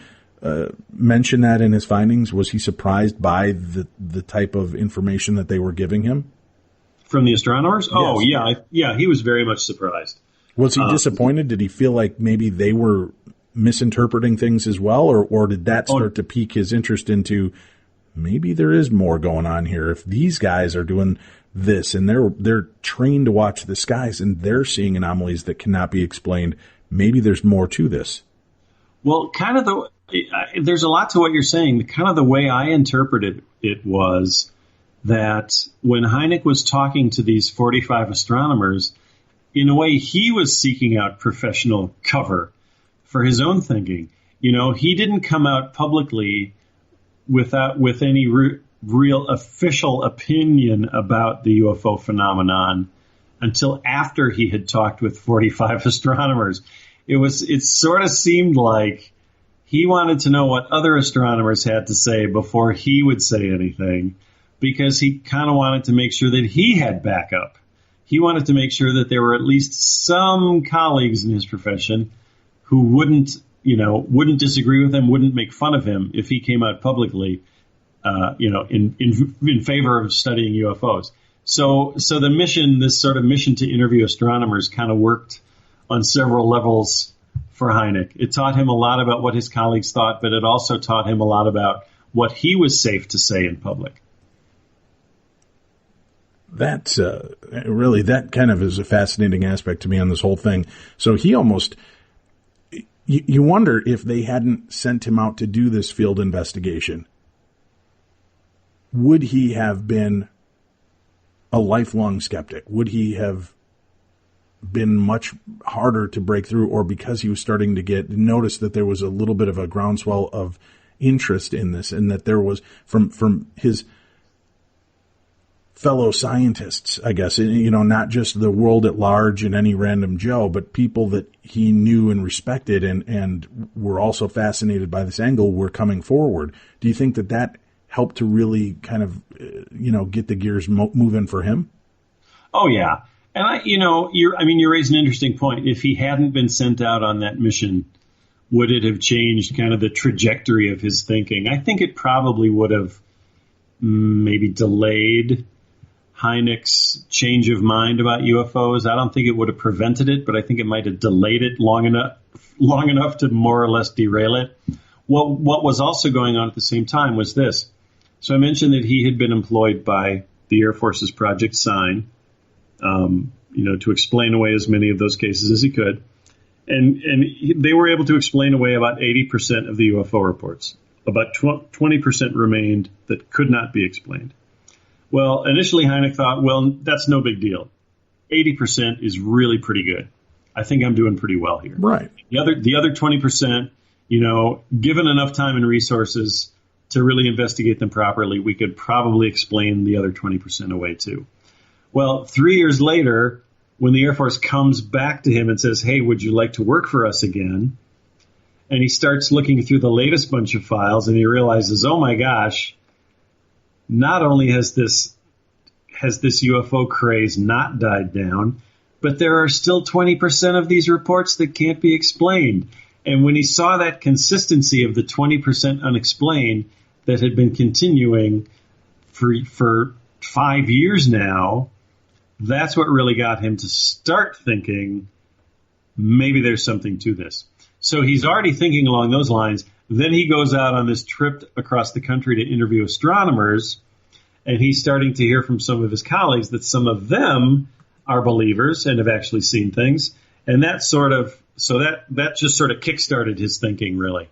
mention that in his findings? Was he surprised by the type of information that they were giving him? From the astronomers? Yes. Oh, yeah, he was very much surprised. Was he disappointed? Did he feel like maybe they were misinterpreting things as well, or did that start to pique his interest into maybe there is more going on here? If these guys are doing this and they're trained to watch the skies and they're seeing anomalies that cannot be explained, maybe there's more to this. Well, there's a lot to what you're saying. Kind of the way I interpreted it was that when Hynek was talking to these 45 astronomers, in a way he was seeking out professional cover for his own thinking. He didn't come out publicly with any real official opinion about the UFO phenomenon until after he had talked with 45 astronomers. It sort of seemed like he wanted to know what other astronomers had to say before he would say anything, because he kind of wanted to make sure that he had backup. he wanted to make sure that there were at least some colleagues in his profession who wouldn't disagree with him, wouldn't make fun of him if he came out publicly, in favor of studying UFOs. So the mission, this sort of mission to interview astronomers, kind of worked on several levels for Hynek. It taught him a lot about what his colleagues thought, but it also taught him a lot about what he was safe to say in public. That's really, that kind of is a fascinating aspect to me on this whole thing. So he almost, you wonder if they hadn't sent him out to do this field investigation, would he have been a lifelong skeptic? Would he have been much harder to break through, or because he was starting to get notice that there was a little bit of a groundswell of interest in this, and that there was from his fellow scientists, I guess, not just the world at large and any random Joe, but people that he knew and respected and were also fascinated by this angle were coming forward. Do you think that helped to really kind of, get the gears moving for him? Oh, yeah. And you raise an interesting point. If he hadn't been sent out on that mission, would it have changed kind of the trajectory of his thinking? I think it probably would have maybe delayed Hynek's change of mind about UFOs. I don't think it would have prevented it, but I think it might have delayed it long enough to more or less derail it. What was also going on at the same time was this. So I mentioned that he had been employed by the Air Force's Project Sign, to explain away as many of those cases as he could. And they were able to explain away about 80% of the UFO reports. About 20% remained that could not be explained. Well, initially Hynek thought, well, that's no big deal. 80% is really pretty good. I think I'm doing pretty well here. Right. The other 20%, given enough time and resources to really investigate them properly, we could probably explain the other 20% away too. Well, 3 years later, when the Air Force comes back to him and says, hey, would you like to work for us again? And he starts looking through the latest bunch of files and he realizes, oh my gosh, not only has this UFO craze not died down, but there are still 20% of these reports that can't be explained. And when he saw that consistency of the 20% unexplained that had been continuing for 5 years now, that's what really got him to start thinking, maybe there's something to this. So he's already thinking along those lines. Then he goes out on this trip across the country to interview astronomers, and he's starting to hear from some of his colleagues that some of them are believers and have actually seen things. And that just sort of kickstarted his thinking, really.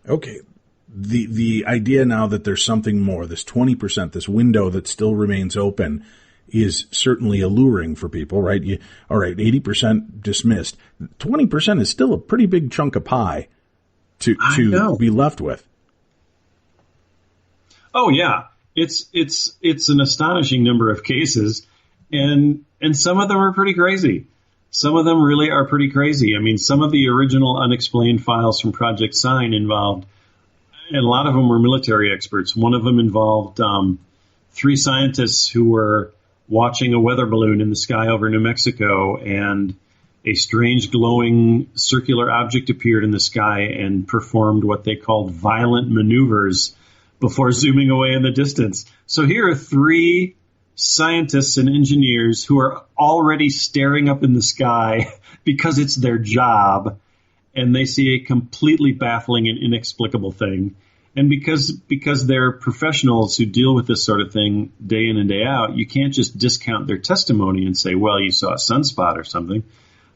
Okay. The idea now that there's something more, this 20%, this window that still remains open, is certainly alluring for people, right? All right, 80% dismissed. 20% is still a pretty big chunk of pie to be left with. Oh, yeah. It's an astonishing number of cases, and some of them are pretty crazy. Some of them really are pretty crazy. I mean, some of the original unexplained files from Project Sign involved, and a lot of them were military experts. One of them involved 3 scientists who were watching a weather balloon in the sky over New Mexico, and a strange glowing circular object appeared in the sky and performed what they called violent maneuvers before zooming away in the distance. So here are 3 scientists and engineers who are already staring up in the sky because it's their job, and they see a completely baffling and inexplicable thing. And because they're professionals who deal with this sort of thing day in and day out, you can't just discount their testimony and say, well, you saw a sunspot or something.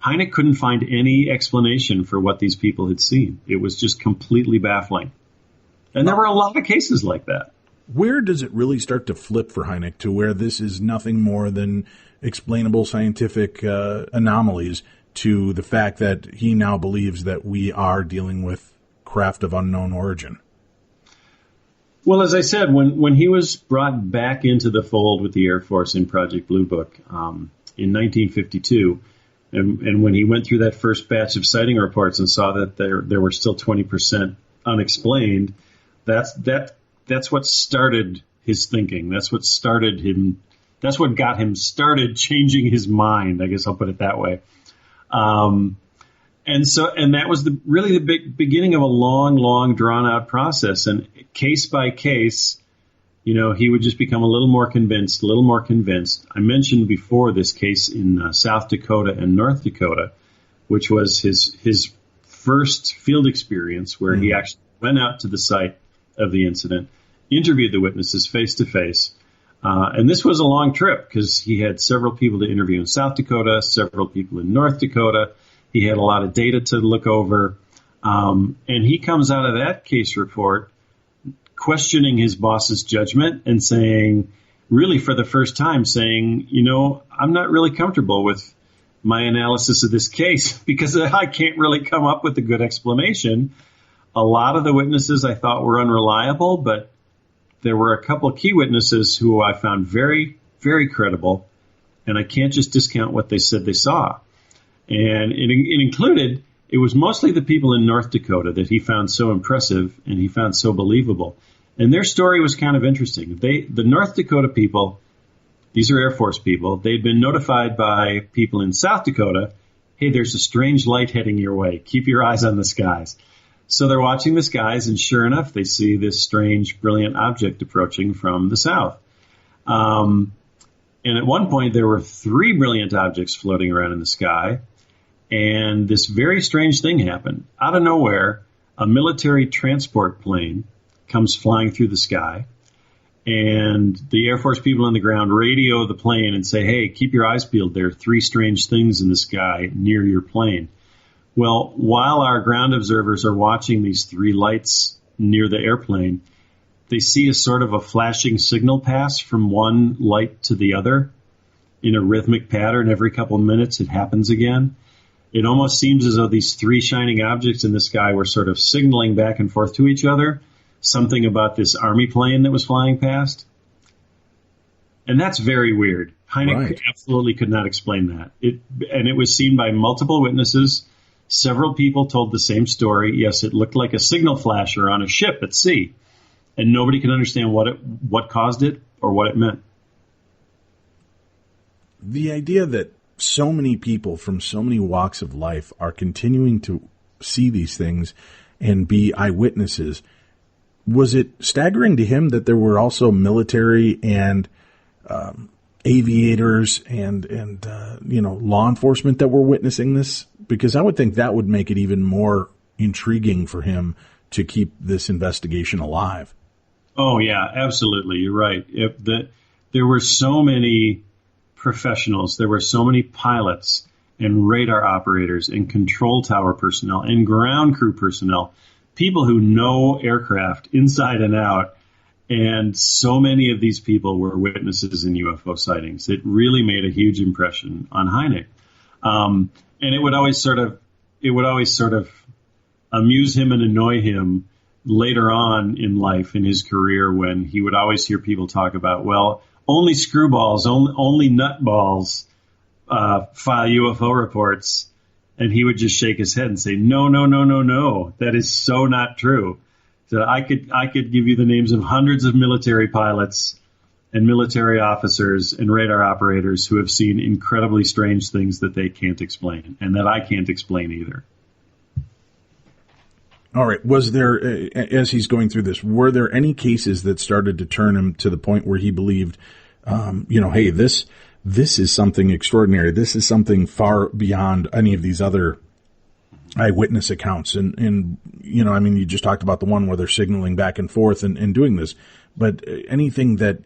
Hynek couldn't find any explanation for what these people had seen. It was just completely baffling. And there were a lot of cases like that. Where does it really start to flip for Hynek to where this is nothing more than explainable scientific anomalies, to the fact that he now believes that we are dealing with craft of unknown origin? Well, as I said, when he was brought back into the fold with the Air Force in Project Blue Book in 1952, and when he went through that first batch of sighting reports and saw that there were still 20% unexplained, that's what started his thinking. That's what started him That's what got him started changing his mind. I guess I'll put it that way. And that was really the beginning of a long, drawn out process. And case by case, he would just become a little more convinced. I mentioned before this case in South Dakota and North Dakota, which was his first field experience where he actually went out to the site of the incident, interviewed the witnesses face to face. And this was a long trip because he had several people to interview in South Dakota, several people in North Dakota. He had a lot of data to look over. And he comes out of that case report questioning his boss's judgment and saying, really for the first time, saying, I'm not really comfortable with my analysis of this case because I can't really come up with a good explanation. A lot of the witnesses I thought were unreliable, but there were a couple of key witnesses who I found very, very credible, and I can't just discount what they said they saw. And it included, it was mostly the people in North Dakota that he found so impressive and he found so believable. And their story was kind of interesting. The North Dakota people, these are Air Force people, they'd been notified by people in South Dakota, hey, there's a strange light heading your way. Keep your eyes on the skies. So they're watching the skies, and sure enough, they see this strange, brilliant object approaching from the south. And at one point, there were 3 brilliant objects floating around in the sky, and this very strange thing happened. Out of nowhere, a military transport plane comes flying through the sky, and the Air Force people on the ground radio the plane and say, hey, keep your eyes peeled. There are 3 strange things in the sky near your plane. Well, while our ground observers are watching these 3 lights near the airplane, they see a sort of a flashing signal pass from one light to the other in a rhythmic pattern. Every couple of minutes, it happens again. It almost seems as though these 3 shining objects in the sky were sort of signaling back and forth to each other, something about this army plane that was flying past. And that's very weird. Hynek absolutely could not explain that. And it was seen by multiple witnesses. Several people told the same story. Yes, it looked like a signal flasher on a ship at sea, and nobody could understand what caused it or what it meant. The idea that so many people from so many walks of life are continuing to see these things and be eyewitnesses, was it staggering to him that there were also military and aviators and law enforcement that were witnessing this? Because I would think that would make it even more intriguing for him to keep this investigation alive. Oh, yeah, absolutely. You're right. There were so many professionals. There were so many pilots and radar operators and control tower personnel and ground crew personnel, people who know aircraft inside and out. And so many of these people were witnesses in UFO sightings. It really made a huge impression on Hynek. And it would always sort of amuse him and annoy him later on in life, in his career, when he would always hear people talk about, well, only screwballs, only nutballs file UFO reports. And he would just shake his head and say, no, that is so not true. So I could give you the names of hundreds of military pilots and military officers and radar operators who have seen incredibly strange things that they can't explain, and that I can't explain either. All right. Was there, as he's going through this, were there any cases that started to turn him to the point where he believed, hey, this is something extraordinary. This is something far beyond any of these other eyewitness accounts. And you just talked about the one where they're signaling back and forth and doing this. But anything that,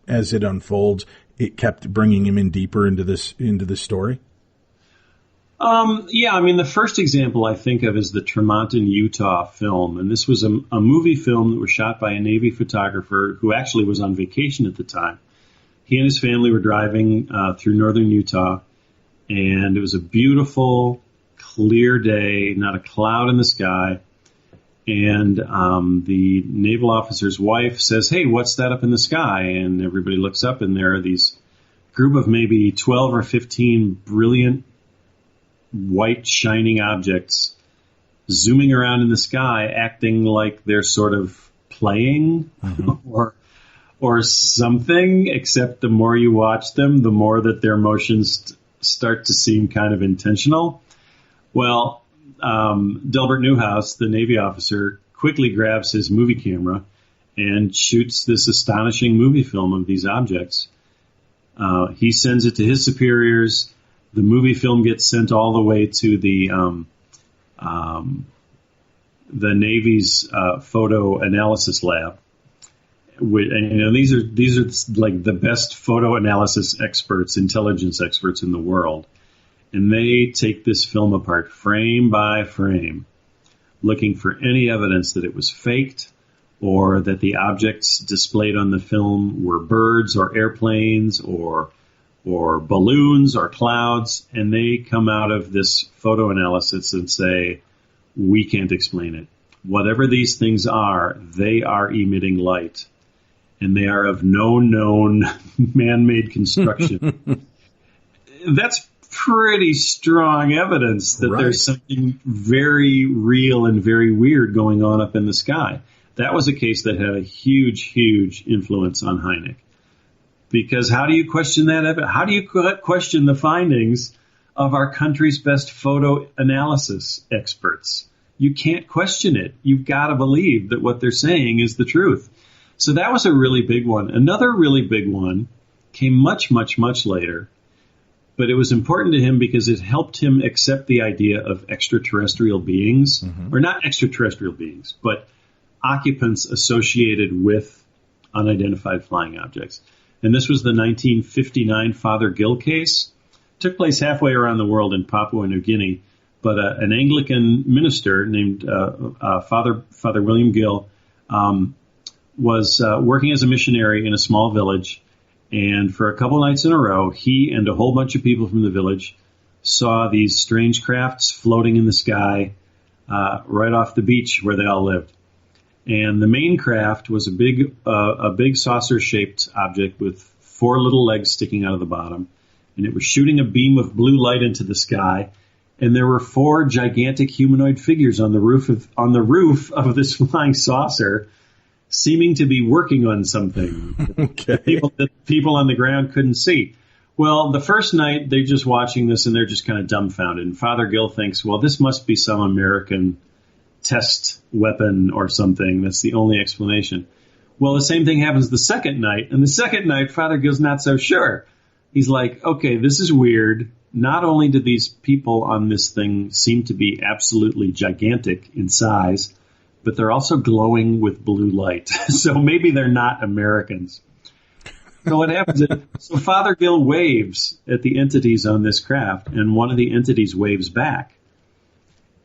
as it unfolds, it kept bringing him in deeper into this story? The first example I think of is the Tremonton, Utah film. And this was a movie film that was shot by a Navy photographer who actually was on vacation at the time. He and his family were driving through northern Utah, and it was a beautiful, clear day, not a cloud in the sky. And the naval officer's wife says, hey, what's that up in the sky? And everybody looks up, and there are these group of maybe 12 or 15 brilliant white shining objects zooming around in the sky, acting like they're sort of playing or something, except the more you watch them, the more that their motions start to seem kind of intentional. Well, Delbert Newhouse, the Navy officer, quickly grabs his movie camera and shoots this astonishing movie film of these objects. He sends it to his superiors. The movie film gets sent all the way to the Navy's photo analysis lab. And these are like the best photo analysis experts, intelligence experts in the world. And they take this film apart frame by frame, looking for any evidence that it was faked or that the objects displayed on the film were birds or airplanes or balloons or clouds. And they come out of this photo analysis and say, we can't explain it. Whatever these things are, they are emitting light. And they are of no known man-made construction. That's pretty strong evidence that there's something very real and very weird going on up in the sky. That was a case that had a huge, huge influence on Hynek. Because how do you question that evidence? How do you question the findings of our country's best photo analysis experts? You can't question it. You've got to believe that what they're saying is the truth. So that was a really big one. Another really big one came much, much, much later. But it was important to him because it helped him accept the idea of extraterrestrial beings, or not extraterrestrial beings, but occupants associated with unidentified flying objects. And this was the 1959 Father Gill case. It took place halfway around the world in Papua New Guinea, but an Anglican minister named Father William Gill was working as a missionary in a small village. And for a couple nights in a row, he and a whole bunch of people from the village saw these strange crafts floating in the sky right off the beach where they all lived. And the main craft was a big saucer-shaped object with 4 little legs sticking out of the bottom. And it was shooting a beam of blue light into the sky. And there were 4 gigantic humanoid figures on the roof of this flying saucer, seeming to be working on something that people on the ground couldn't see. Well, the first night, they're just watching this and they're just kind of dumbfounded. And Father Gill thinks, well, this must be some American test weapon or something. That's the only explanation. Well, the same thing happens the second night. And the second night, Father Gill's not so sure. He's like, okay, this is weird. Not only do these people on this thing seem to be absolutely gigantic in size, but they're also glowing with blue light. So maybe they're not Americans. So what happens is, so Father Gill waves at the entities on this craft, and one of the entities waves back.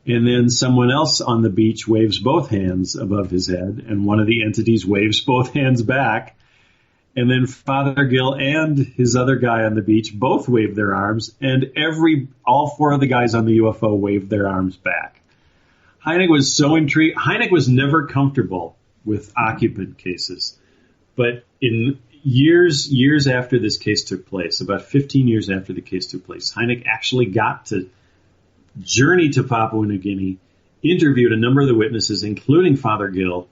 And then someone else on the beach waves both hands above his head, and one of the entities waves both hands back. And then Father Gill and his other guy on the beach both wave their arms, and all 4 of the guys on the UFO waved their arms back. Hynek was so intrigued. Hynek was never comfortable with occupant cases. But in years after this case took place, about 15 years after the case took place, Hynek actually got to journey to Papua New Guinea, interviewed a number of the witnesses, including Father Gill,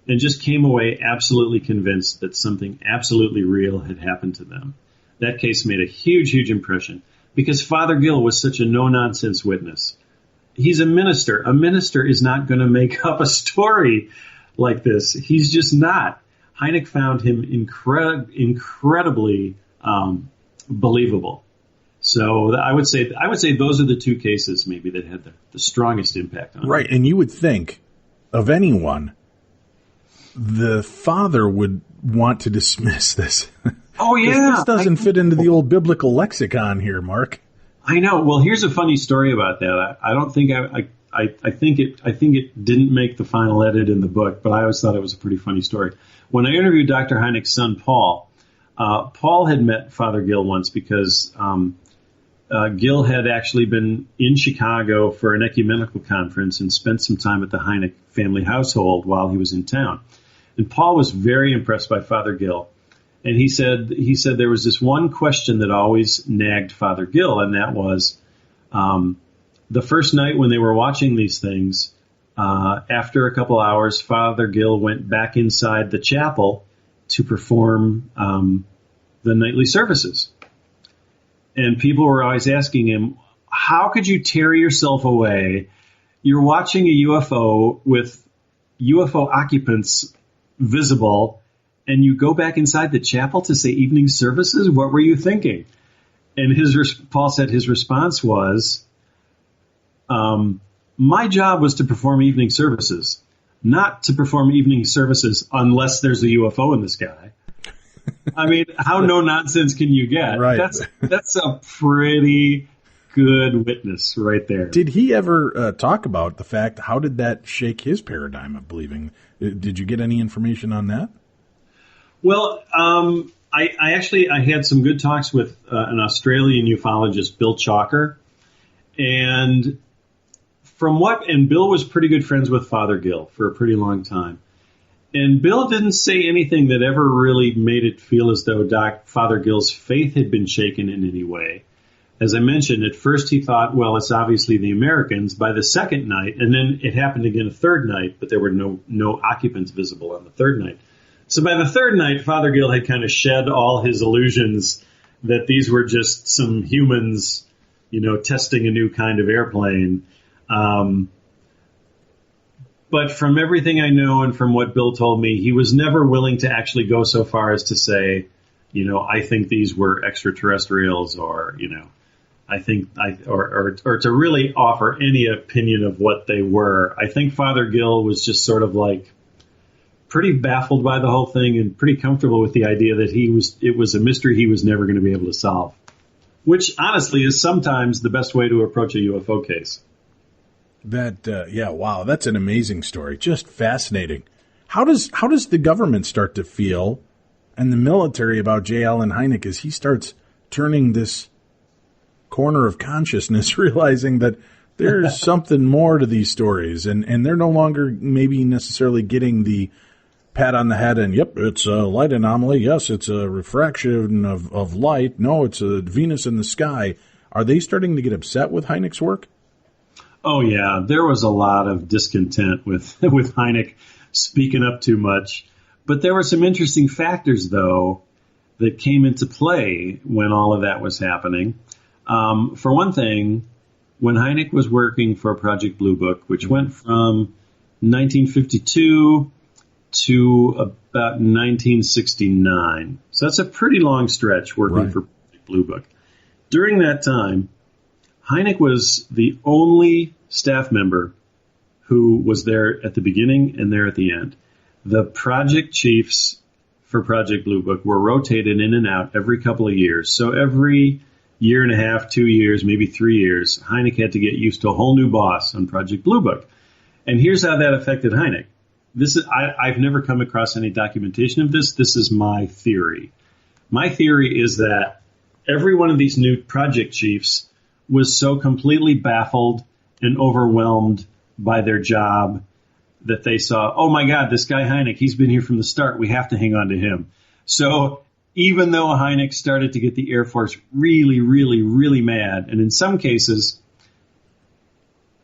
and just came away absolutely convinced that something absolutely real had happened to them. That case made a huge, huge impression because Father Gill was such a no-nonsense witness. He's a minister. A minister is not going to make up a story like this. He's just not. Hynek found him incredibly believable. So I would say those are the 2 cases maybe that had the strongest impact on him. Right, and you would think of anyone, the father would want to dismiss this. Oh yeah, this doesn't fit into the old biblical lexicon here, Mark. I know. Well, here's a funny story about that. I don't think I think it didn't make the final edit in the book, but I always thought it was a pretty funny story. When I interviewed Dr. Hynek's son, Paul had met Father Gill once because Gill had actually been in Chicago for an ecumenical conference and spent some time at the Hynek family household while he was in town. And Paul was very impressed by Father Gill. And he said there was this one question that always nagged Father Gill, and that was the first night when they were watching these things, after a couple hours, Father Gill went back inside the chapel to perform the nightly services. And people were always asking him, how could you tear yourself away? You're watching a UFO with UFO occupants visible, and you go back inside the chapel to say evening services? What were you thinking? And Paul said his response was, my job was to perform evening services, not to perform evening services unless there's a UFO in the sky. I mean, how no nonsense can you get? Right. That's a pretty good witness right there. Did he ever talk about the fact, how did that shake his paradigm of believing? Did you get any information on that? Well, I had some good talks with an Australian ufologist, Bill Chalker, and Bill was pretty good friends with Father Gill for a pretty long time. And Bill didn't say anything that ever really made it feel as though Father Gill's faith had been shaken in any way. As I mentioned, at first he thought, well, it's obviously the Americans. By the second night, and then it happened again a third night, but there were no occupants visible on the third night. So by the third night, Father Gill had kind of shed all his illusions that these were just some humans, testing a new kind of airplane. But from everything I know and from what Bill told me, he was never willing to actually go so far as to say, I think these were extraterrestrials, or, or to really offer any opinion of what they were. I think Father Gill was just sort of like pretty baffled by the whole thing and pretty comfortable with the idea that it was a mystery he was never going to be able to solve, which honestly is sometimes the best way to approach a UFO case. Wow, that's an amazing story. Just fascinating. How does the government start to feel, and the military, about J. Allen Hynek as he starts turning this corner of consciousness, realizing that there's something more to these stories, and they're no longer maybe necessarily getting the pat on the head and, yep, it's a light anomaly. Yes, it's a refraction of light. No, it's a Venus in the sky. Are they starting to get upset with Hynek's work? Oh, yeah. There was a lot of discontent with Hynek speaking up too much. But there were some interesting factors, though, that came into play when all of that was happening. For one thing, when Hynek was working for Project Blue Book, which went from 1952 to about 1969. So that's a pretty long stretch working for Project Blue Book. During that time, Hynek was the only staff member who was there at the beginning and there at the end. The project chiefs for Project Blue Book were rotated in and out every couple of years. So every year and a half, 2 years, maybe 3 years, Hynek had to get used to a whole new boss on Project Blue Book. And here's how that affected Hynek. I've never come across any documentation of this. This is my theory. My theory is that every one of these new project chiefs was so completely baffled and overwhelmed by their job that they saw, oh my God, this guy Hynek, he's been here from the start. We have to hang on to him. So even though Hynek started to get the Air Force really, really, really mad, and in some cases,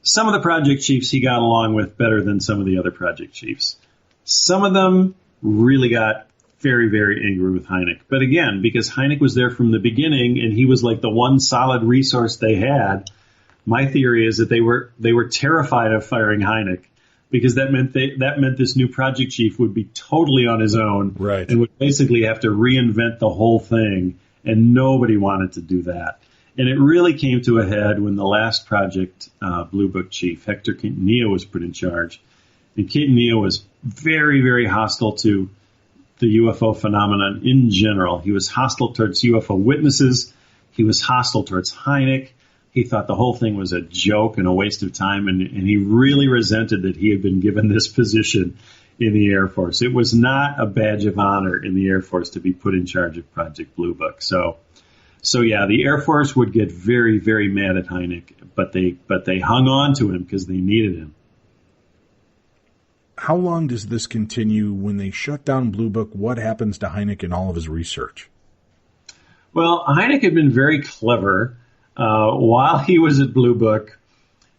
some of the project chiefs he got along with better than some of the other project chiefs. Some of them really got very, very angry with Hynek. But again, because Hynek was there from the beginning and he was like the one solid resource they had, my theory is that they were terrified of firing Hynek, because that meant this new project chief would be totally on his own, right, and would basically have to reinvent the whole thing, and nobody wanted to do that. And it really came to a head when the last Project Blue Book chief, Hector Quintanilla, was put in charge. And Quintanilla was very, very hostile to the UFO phenomenon in general. He was hostile towards UFO witnesses. He was hostile towards Hynek. He thought the whole thing was a joke and a waste of time, and he really resented that he had been given this position in the Air Force. It was not a badge of honor in the Air Force to be put in charge of Project Blue Book. So yeah, the Air Force would get very, very mad at Hynek, but they hung on to him because they needed him. How long does this continue? When they shut down Blue Book, what happens to Hynek and all of his research? Well, Hynek had been very clever. While he was at Blue Book,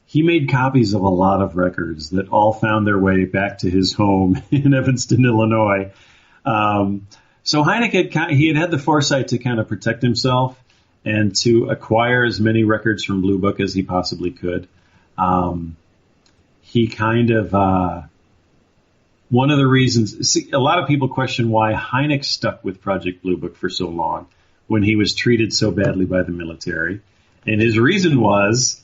he made copies of a lot of records that all found their way back to his home in Evanston, Illinois. So Hynek had the foresight to kind of protect himself and to acquire as many records from Blue Book as he possibly could. He kind of one of the reasons. A lot of people question why Hynek stuck with Project Blue Book for so long when he was treated so badly by the military, and his reason was,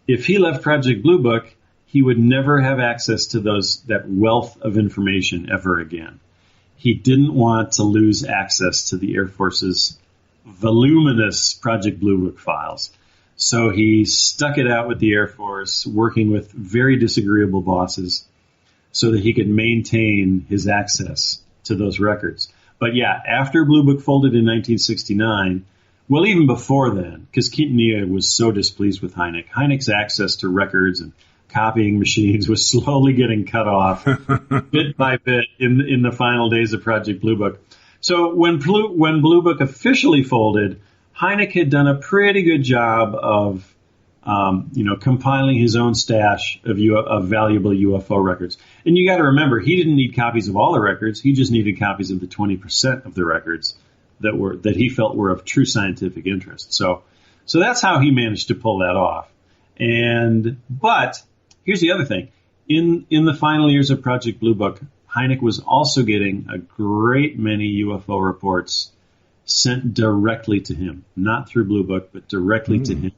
if he left Project Blue Book, he would never have access to that wealth of information ever again. He didn't want to lose access to the Air Force's voluminous Project Blue Book files. So he stuck it out with the Air Force, working with very disagreeable bosses so that he could maintain his access to those records. But yeah, after Blue Book folded in 1969, well, even before then, because Quintanilla was so displeased with Hynek, Hynek's access to records and copying machines was slowly getting cut off bit by bit in the final days of Project Blue Book. So when Blue Book officially folded, Hynek had done a pretty good job of compiling his own stash of valuable UFO records. And you got to remember, he didn't need copies of all the records. He just needed copies of the 20% of the records that he felt were of true scientific interest. So that's how he managed to pull that off. But here's the other thing. In the final years of Project Blue Book, Hynek was also getting a great many UFO reports sent directly to him, not through Blue Book, but directly to him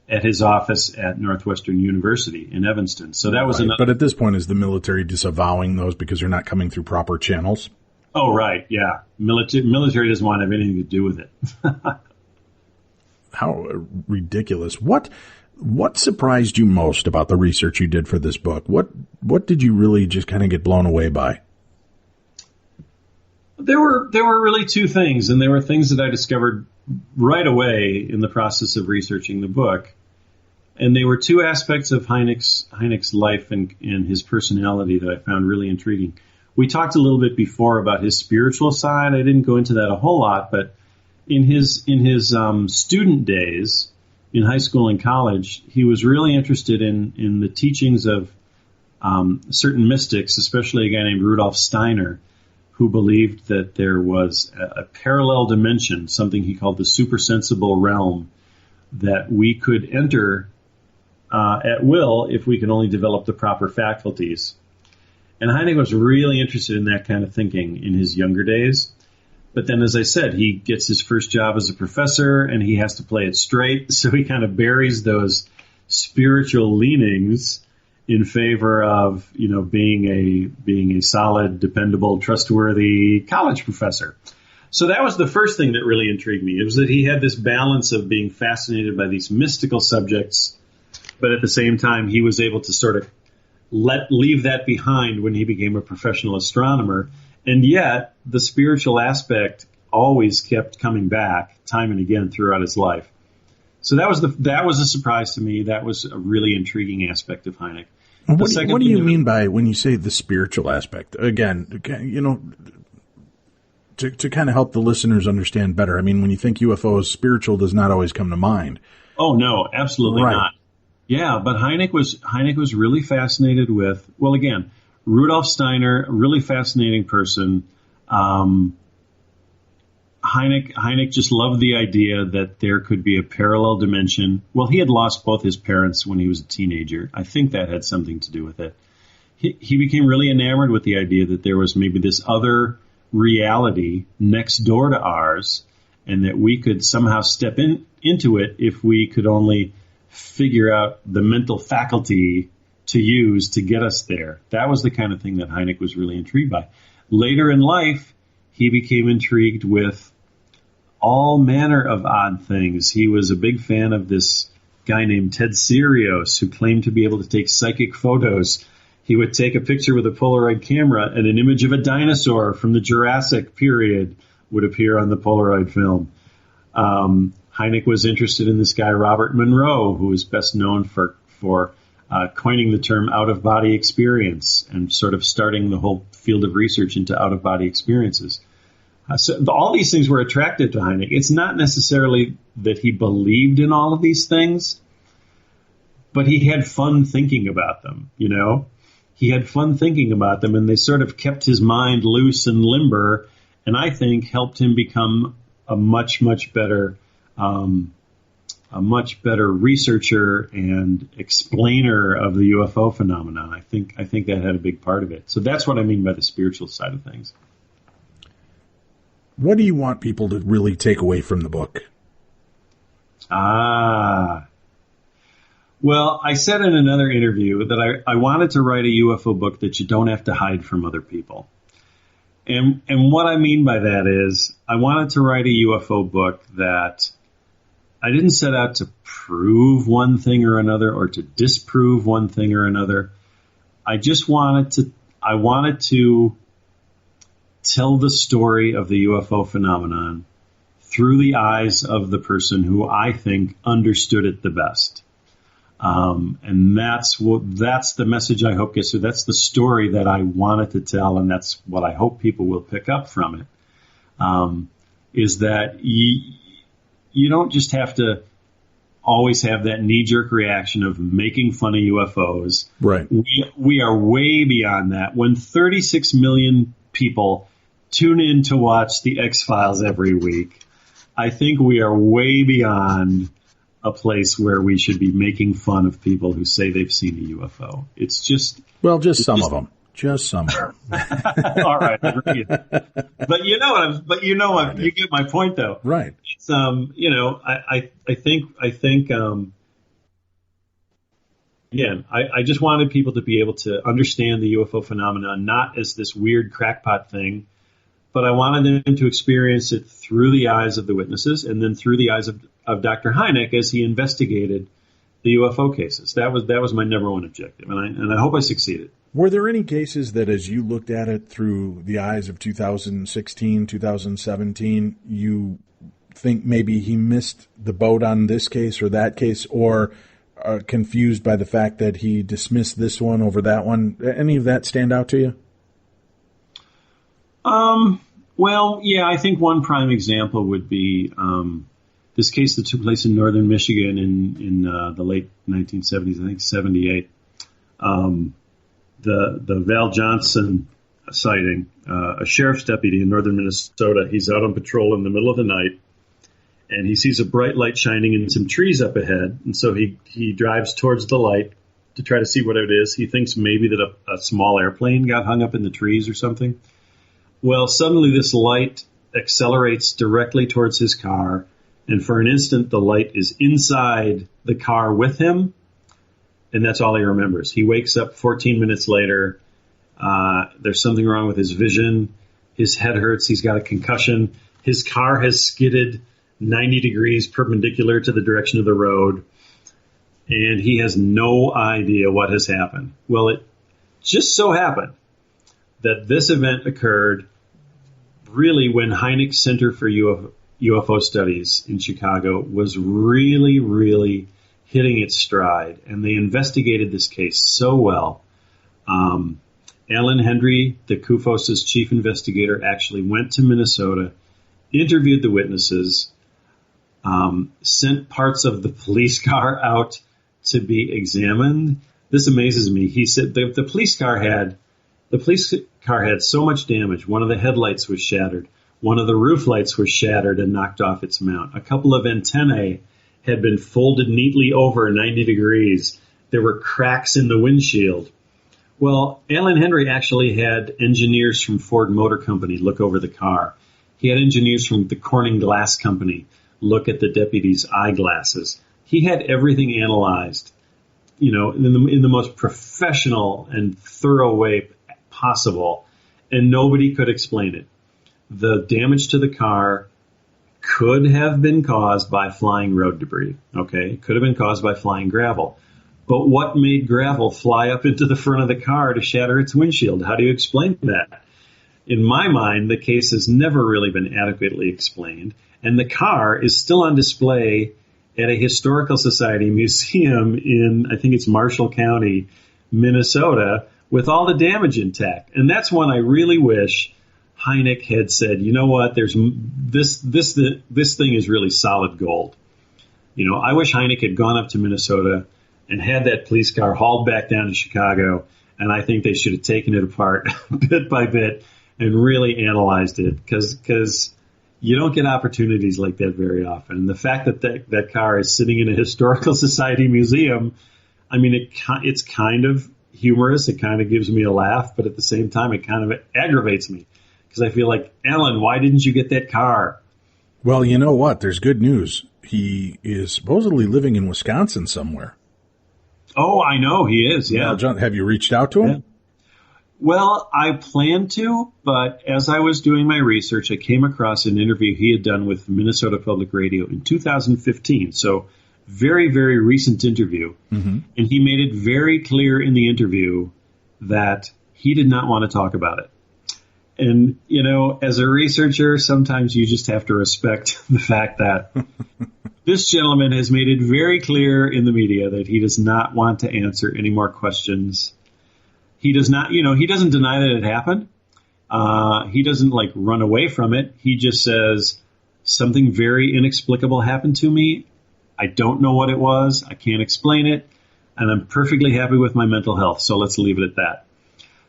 at his office at Northwestern University in Evanston. So that was But at this point, is the military disavowing those because they're not coming through proper channels? Oh, right, yeah. Military doesn't want to have anything to do with it. How ridiculous. What surprised you most about the research you did for this book? What did you really just kind of get blown away by? There were really two things, and they were things that I discovered right away in the process of researching the book. And they were two aspects of Hynek's life and his personality that I found really intriguing. We talked a little bit before about his spiritual side. I didn't go into that a whole lot, but in his student days, in high school and college, he was really interested in the teachings of certain mystics, especially a guy named Rudolf Steiner, who believed that there was a parallel dimension, something he called the supersensible realm, that we could enter at will if we can only develop the proper faculties. And Hynek was really interested in that kind of thinking in his younger days. But then, as I said, he gets his first job as a professor, and he has to play it straight, so he kind of buries those spiritual leanings in favor of, being a solid, dependable, trustworthy college professor. So that was the first thing that really intrigued me. It was that he had this balance of being fascinated by these mystical subjects, but at the same time, he was able to sort of leave that behind when he became a professional astronomer. And yet, the spiritual aspect always kept coming back time and again throughout his life. So that was a surprise to me. That was a really intriguing aspect of Hynek. What do you mean by when you say the spiritual aspect? Again, to kind of help the listeners understand better. I mean, when you think UFOs, spiritual does not always come to mind. Oh no, absolutely not. Yeah, but Hynek was really fascinated with, well, again, Rudolf Steiner, a really fascinating person. Hynek just loved the idea that there could be a parallel dimension. Well, he had lost both his parents when he was a teenager. I think that had something to do with it. He became really enamored with the idea that there was maybe this other reality next door to ours, and that we could somehow step into it if we could only figure out the mental faculty to use to get us there. That was the kind of thing that Hynek was really intrigued by. Later in life, he became intrigued with all manner of odd things. He was a big fan of this guy named Ted Sirios, who claimed to be able to take psychic photos. He would take a picture with a Polaroid camera, and an image of a dinosaur from the Jurassic period would appear on the Polaroid film. Hynek was interested in this guy, Robert Monroe, who is best known for coining the term out-of-body experience and sort of starting the whole field of research into out-of-body experiences. So all these things were attractive to Hynek. It's not necessarily that he believed in all of these things, but he had fun thinking about them, He had fun thinking about them, and they sort of kept his mind loose and limber and I think helped him become a much better researcher and explainer of the UFO phenomenon. I think that had a big part of it. So that's what I mean by the spiritual side of things. What do you want people to really take away from the book? Well, I said in another interview that I wanted to write a UFO book that you don't have to hide from other people. And what I mean by that is I wanted to write a UFO book that I didn't set out to prove one thing or another or to disprove one thing or another. I wanted to tell the story of the UFO phenomenon through the eyes of the person who I think understood it the best. And that's the message I hope gets through. That's the story that I wanted to tell, and that's what I hope people will pick up from it. Is that you don't just have to always have that knee-jerk reaction of making fun of UFOs. Right. We are way beyond that. When 36 million people tune in to watch the X-Files every week, I think we are way beyond a place where we should be making fun of people who say they've seen a UFO. It's just... Well, just some of them. Just some of them. All right. But you get my point, though. Right. It's, I think, again, I just wanted people to be able to understand the UFO phenomenon, not as this weird crackpot thing, but I wanted them to experience it through the eyes of the witnesses and then through the eyes of Dr. Hynek as he investigated the UFO cases. That was my number one objective, and I hope I succeeded. Were there any cases that, as you looked at it through the eyes of 2016, 2017, you think maybe he missed the boat on this case or that case, or confused by the fact that he dismissed this one over that one? Any of that stand out to you? Well, yeah, I think one prime example would be this case that took place in northern Michigan in the late 1970s, I think 78. The Val Johnson sighting, a sheriff's deputy in northern Minnesota. He's out on patrol in the middle of the night, and he sees a bright light shining in some trees up ahead. And so he drives towards the light to try to see what it is. He thinks maybe that a small airplane got hung up in the trees or something. Well, suddenly this light accelerates directly towards his car, and for an instant the light is inside the car with him, and that's all he remembers. He wakes up 14 minutes later. There's something wrong with his vision. His head hurts. He's got a concussion. His car has skidded 90 degrees perpendicular to the direction of the road, and he has no idea what has happened. Well, it just so happened that this event occurred really when Hynek Center for UFO Studies in Chicago was really, really hitting its stride, and they investigated this case so well. Alan Hendry, the CUFOS's chief investigator, actually went to Minnesota, interviewed the witnesses, sent parts of the police car out to be examined. This amazes me. He said the police car had so much damage. One of the headlights was shattered. One of the roof lights was shattered and knocked off its mount. A couple of antennae had been folded neatly over 90 degrees. There were cracks in the windshield. Well, Alan Hendry actually had engineers from Ford Motor Company look over the car. He had engineers from the Corning Glass Company look at the deputy's eyeglasses. He had everything analyzed, in the most professional and thorough way possible, and nobody could explain it. The damage to the car could have been caused by flying road debris, okay? It could have been caused by flying gravel. But what made gravel fly up into the front of the car to shatter its windshield? How do you explain that? In my mind, the case has never really been adequately explained, and the car is still on display at a Historical Society museum in, I think it's Marshall County, Minnesota, with all the damage intact. And that's when I really wish Hynek had said, you know what, there's this thing is really solid gold. I wish Hynek had gone up to Minnesota and had that police car hauled back down to Chicago, and I think they should have taken it apart bit by bit and really analyzed it because you don't get opportunities like that very often. And the fact that that car is sitting in a historical society museum, I mean, it's kind of humorous. It kind of gives me a laugh, but at the same time, it kind of aggravates me because I feel like, Alan, why didn't you get that car? Well, you know what? There's good news. He is supposedly living in Wisconsin somewhere. Oh, I know he is. Yeah. Well, John, have you reached out to him? Yeah. Well, I planned to, but as I was doing my research, I came across an interview he had done with Minnesota Public Radio in 2015. So very, very recent interview. Mm-hmm. And he made it very clear in the interview that he did not want to talk about it. And, you know, as a researcher, sometimes you just have to respect the fact that this gentleman has made it very clear in the media that he does not want to answer any more questions. He does not, you know, he doesn't deny that it happened. He doesn't like run away from it. He just says something very inexplicable happened to me. I don't know what it was. I can't explain it. And I'm perfectly happy with my mental health. So let's leave it at that.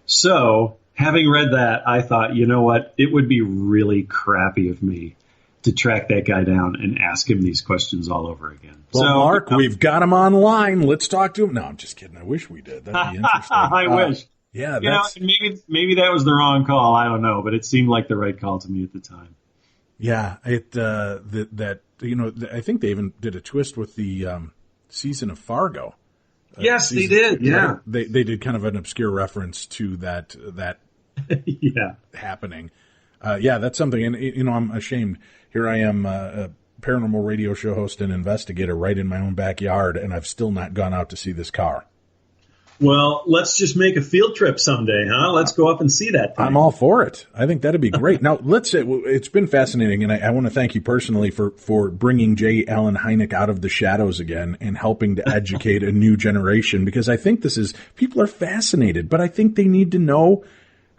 So having read that, I thought, you know what? It would be really crappy of me to track that guy down and ask him these questions all over again. Well, so, Mark, we've got him online. Let's talk to him. No, I'm just kidding. I wish we did. That'd be interesting. I wish. Yeah, you know, maybe that was the wrong call. I don't know, but it seemed like the right call to me at the time. Yeah, you know, I think they even did a twist with the season of Fargo. Yes, they did. Yeah, they did kind of an obscure reference to that yeah happening. Yeah, that's something. And you know, I'm ashamed. Here I am, a paranormal radio show host and investigator, right in my own backyard, and I've still not gone out to see this car. Well, let's just make a field trip someday, huh? Let's go up and see that thing. I'm all for it. I think that'd be great. Now, let's say it's been fascinating, and I want to thank you personally for bringing J. Allen Hynek out of the shadows again and helping to educate a new generation, because I think people are fascinated, but I think they need to know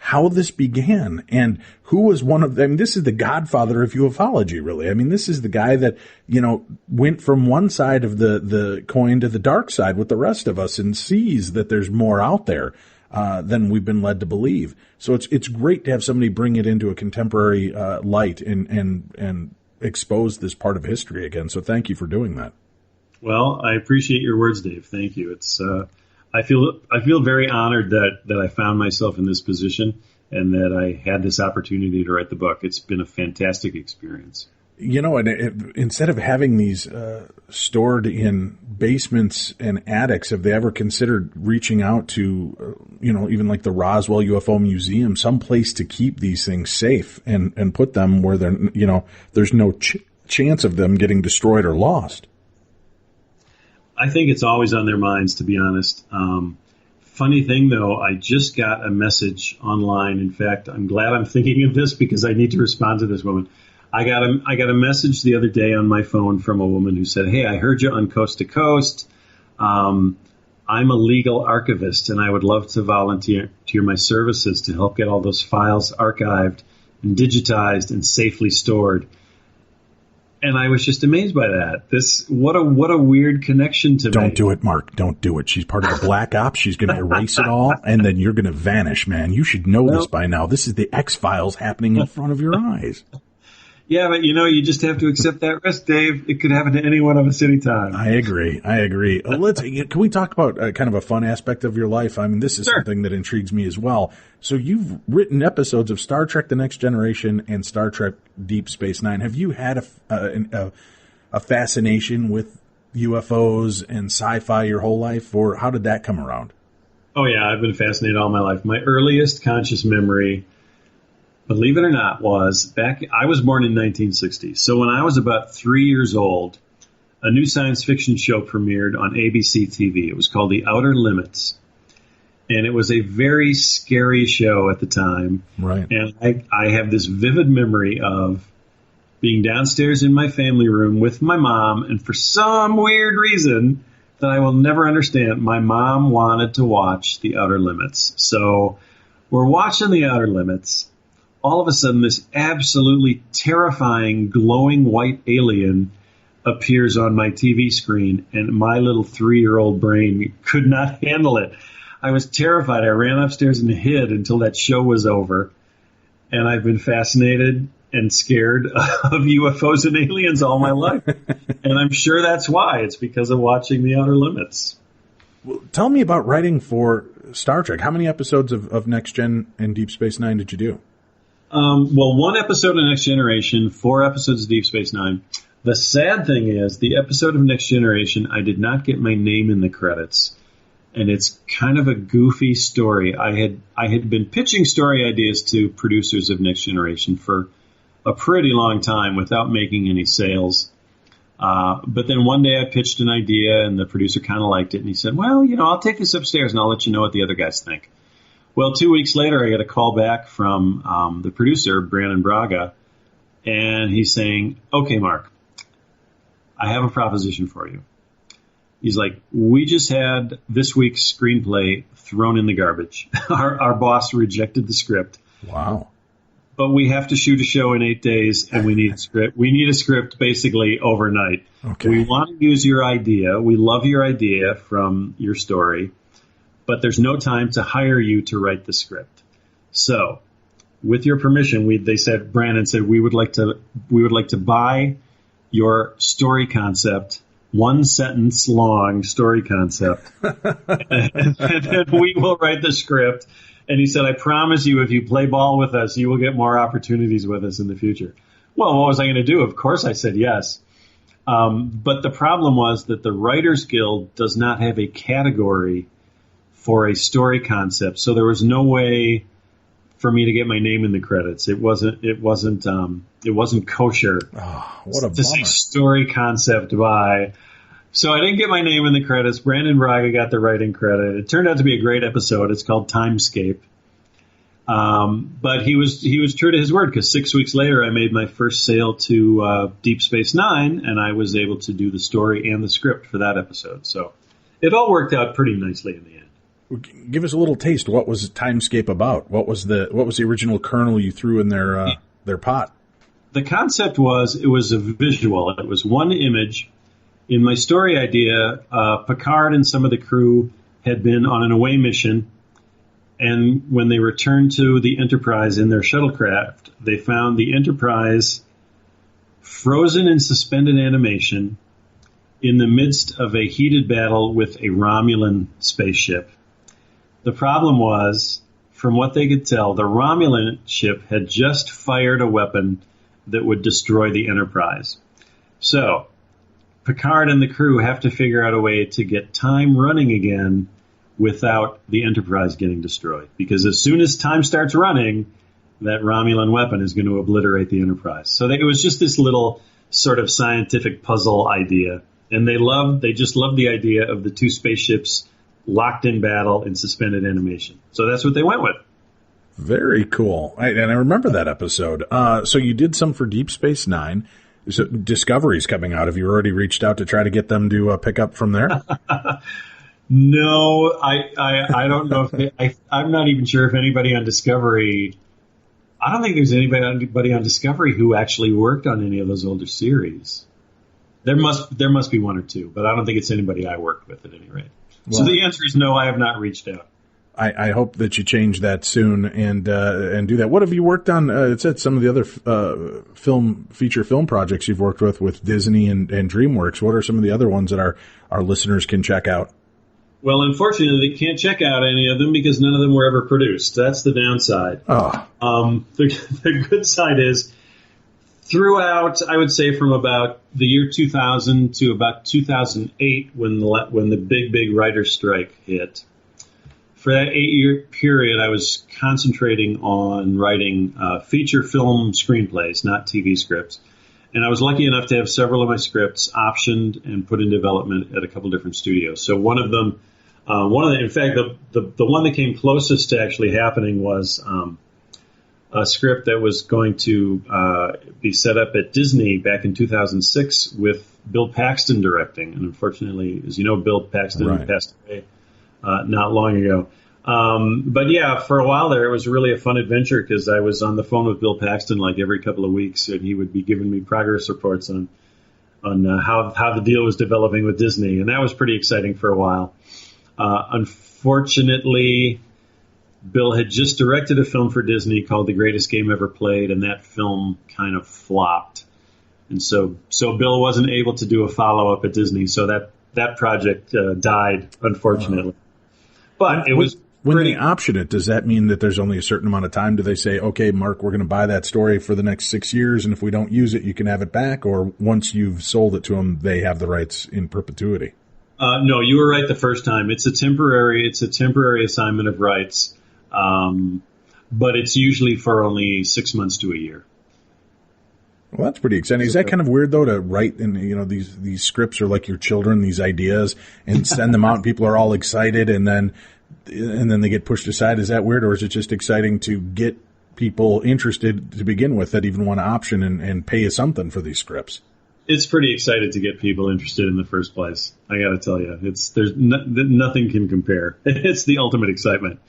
how this began and who was one of them. This is the godfather of ufology, really. I mean, this is the guy that, you know, went from one side of the coin to the dark side with the rest of us and sees that there's more out there than we've been led to believe. So it's great to have somebody bring it into a contemporary light and expose this part of history again. So thank you for doing that. Well, I appreciate your words, Dave. Thank you. It's I feel very honored that I found myself in this position and that I had this opportunity to write the book. It's been a fantastic experience. You know, and instead of having these stored in basements and attics, have they ever considered reaching out to, you know, even like the Roswell UFO Museum, some place to keep these things safe and put them where they're, you know, there's no chance of them getting destroyed or lost? I think it's always on their minds, to be honest. Funny thing, though, I just got a message online. In fact, I'm glad I'm thinking of this because I need to respond to this woman. I got a message the other day on my phone from a woman who said, "Hey, I heard you on Coast to Coast. I'm a legal archivist, and I would love to volunteer my services to help get all those files archived and digitized and safely stored." And I was just amazed by that. What a weird connection to make. Don't do it, Mark. Don't do it. She's part of the Black Ops. She's going to erase it all, and then you're going to vanish, man. You should know this by now. This is the X-Files happening in front of your eyes. Yeah, but, you know, you just have to accept that risk, Dave. It could happen to any one of us anytime. I agree. Can we talk about kind of a fun aspect of your life? I mean, this is something that intrigues me as well. So you've written episodes of Star Trek The Next Generation and Star Trek Deep Space Nine. Have you had a fascination with UFOs and sci-fi your whole life, or how did that come around? Oh, yeah, I've been fascinated all my life. My earliest conscious memory, believe it or not, I was born in 1960. So when I was about 3 years old, a new science fiction show premiered on ABC TV. It was called The Outer Limits. And it was a very scary show at the time. Right. And I have this vivid memory of being downstairs in my family room with my mom. And for some weird reason that I will never understand, my mom wanted to watch The Outer Limits. So we're watching The Outer Limits. All of a sudden, this absolutely terrifying, glowing white alien appears on my TV screen, and my little 3-year-old brain could not handle it. I was terrified. I ran upstairs and hid until that show was over. and I've been fascinated and scared of UFOs and aliens all my life. And I'm sure that's why. It's because of watching The Outer Limits. Well, tell me about writing for Star Trek. How many episodes of Next Gen and Deep Space Nine did you do? Well, 1 episode of Next Generation, 4 episodes of Deep Space Nine. The sad thing is, the episode of Next Generation, I did not get my name in the credits. And it's kind of a goofy story. I had been pitching story ideas to producers of Next Generation for a pretty long time without making any sales. But then one day I pitched an idea, and the producer kind of liked it, and he said, well, I'll take this upstairs and I'll let you know what the other guys think. Well, 2 weeks later, I got a call back from the producer, Brandon Braga, and he's saying, okay, Mark, I have a proposition for you. He's like, we just had this week's screenplay thrown in the garbage. Our boss rejected the script. Wow. But we have to shoot a show in 8 days, and we need a script. We need a script basically overnight. Okay. We want to use your idea. We love your idea from your story, but there's no time to hire you to write the script. So, with your permission, Brandon said, we would like to buy your story concept, 1 sentence long story concept, and then we will write the script. And he said, I promise you, if you play ball with us, you will get more opportunities with us in the future. Well, what was I going to do? Of course I said yes. But the problem was that the Writers Guild does not have a category for a story concept. So there was no way for me to get my name in the credits. It wasn't kosher. Oh, what a to bummer. say story concept by. So I didn't get my name in the credits. Brandon Braga got the writing credit. It turned out to be a great episode. It's called Timescape. But he was true to his word, because 6 weeks later I made my first sale to Deep Space Nine, and I was able to do the story and the script for that episode. So it all worked out pretty nicely in the end. Give us a little taste. What was Timescape about? What was the original kernel you threw in their pot? The concept was, it was a visual. It was one image. In my story idea, Picard and some of the crew had been on an away mission, and when they returned to the Enterprise in their shuttlecraft, they found the Enterprise frozen in suspended animation in the midst of a heated battle with a Romulan spaceship. The problem was, from what they could tell, the Romulan ship had just fired a weapon that would destroy the Enterprise. So, Picard and the crew have to figure out a way to get time running again without the Enterprise getting destroyed. Because as soon as time starts running, that Romulan weapon is going to obliterate the Enterprise. So it was just this little sort of scientific puzzle idea. And they just loved the idea of the two spaceships locked in battle in suspended animation. So that's what they went with. Very cool. And I remember that episode. So you did some for Deep Space Nine. So Discovery's coming out. Have you already reached out to try to get them to pick up from there? No, I don't know if I'm not even sure if anybody on Discovery. I don't think there's anybody on Discovery who actually worked on any of those older series. There must be one or two, but I don't think it's anybody I worked with at any rate. Well, so the answer is no, I have not reached out. I hope that you change that soon and do that. What have you worked on? It said some of the other feature film projects you've worked with Disney and DreamWorks. What are some of the other ones that our listeners can check out? Well, unfortunately, they can't check out any of them because none of them were ever produced. That's the downside. Oh. The good side is, throughout, I would say from about the year 2000 to about 2008, when the big writer's strike hit, for that 8-year period, I was concentrating on writing feature film screenplays, not TV scripts. And I was lucky enough to have several of my scripts optioned and put in development at a couple different studios. So one of them, in fact, the one that came closest to actually happening was a script that was going to be set up at Disney back in 2006 with Bill Paxton directing. And unfortunately, as you know, Bill Paxton passed away not long ago. But yeah, for a while there, it was really a fun adventure because I was on the phone with Bill Paxton like every couple of weeks, and he would be giving me progress reports on how the deal was developing with Disney, and that was pretty exciting for a while. Unfortunately, Bill had just directed a film for Disney called The Greatest Game Ever Played, and that film kind of flopped. And so Bill wasn't able to do a follow-up at Disney, so that project died, unfortunately. But it was when they option it, does that mean that there's only a certain amount of time? Do they say, okay, Mark, we're going to buy that story for the next 6 years, and if we don't use it, you can have it back? Or once you've sold it to them, they have the rights in perpetuity? No, you were right the first time. It's a temporary assignment of rights, but it's usually for only 6 months to a year. Well, that's pretty exciting. Is that kind of weird, though, to write in, these scripts are like your children, these ideas, and send them out, and people are all excited, and then they get pushed aside? Is that weird, or is it just exciting to get people interested to begin with that even want to option and pay you something for these scripts? It's pretty exciting to get people interested in the first place. I got to tell you, nothing can compare. It's the ultimate excitement.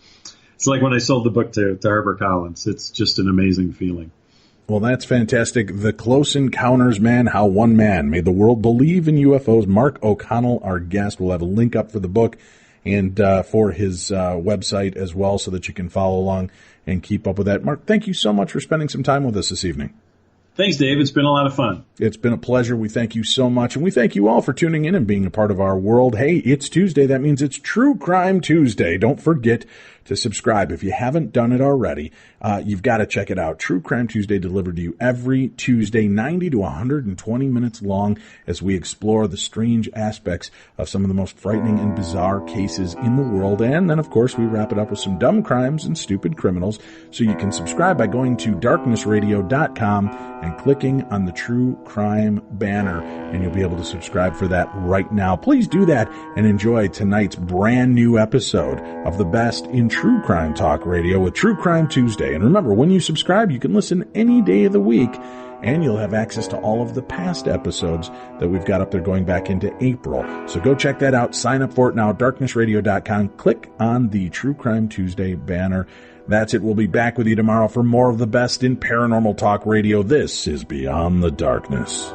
It's like when I sold the book to HarperCollins. It's just an amazing feeling. Well, that's fantastic. The Close Encounters Man, How One Man Made the World Believe in UFOs. Mark O'Connell, our guest. We'll have a link up for the book and for his website as well so that you can follow along and keep up with that. Mark, thank you so much for spending some time with us this evening. Thanks, Dave. It's been a lot of fun. It's been a pleasure. We thank you so much, and we thank you all for tuning in and being a part of our world. Hey, it's Tuesday. That means it's True Crime Tuesday. Don't forget to subscribe. If you haven't done it already, you've got to check it out. True Crime Tuesday delivered to you every Tuesday, 90 to 120 minutes long, as we explore the strange aspects of some of the most frightening and bizarre cases in the world. And then, of course, we wrap it up with some dumb crimes and stupid criminals. So you can subscribe by going to darknessradio.com and clicking on the True Crime banner, and you'll be able to subscribe for that right now. Please do that and enjoy tonight's brand new episode of the best in True Crime Talk Radio with True Crime Tuesday. And remember, when you subscribe, you can listen any day of the week, and you'll have access to all of the past episodes that we've got up there going back into April. So go check that out. Sign up for it now, darknessradio.com. Click on the True Crime Tuesday banner. That's it. We'll be back with you tomorrow for more of the best in paranormal talk radio. This is Beyond the Darkness.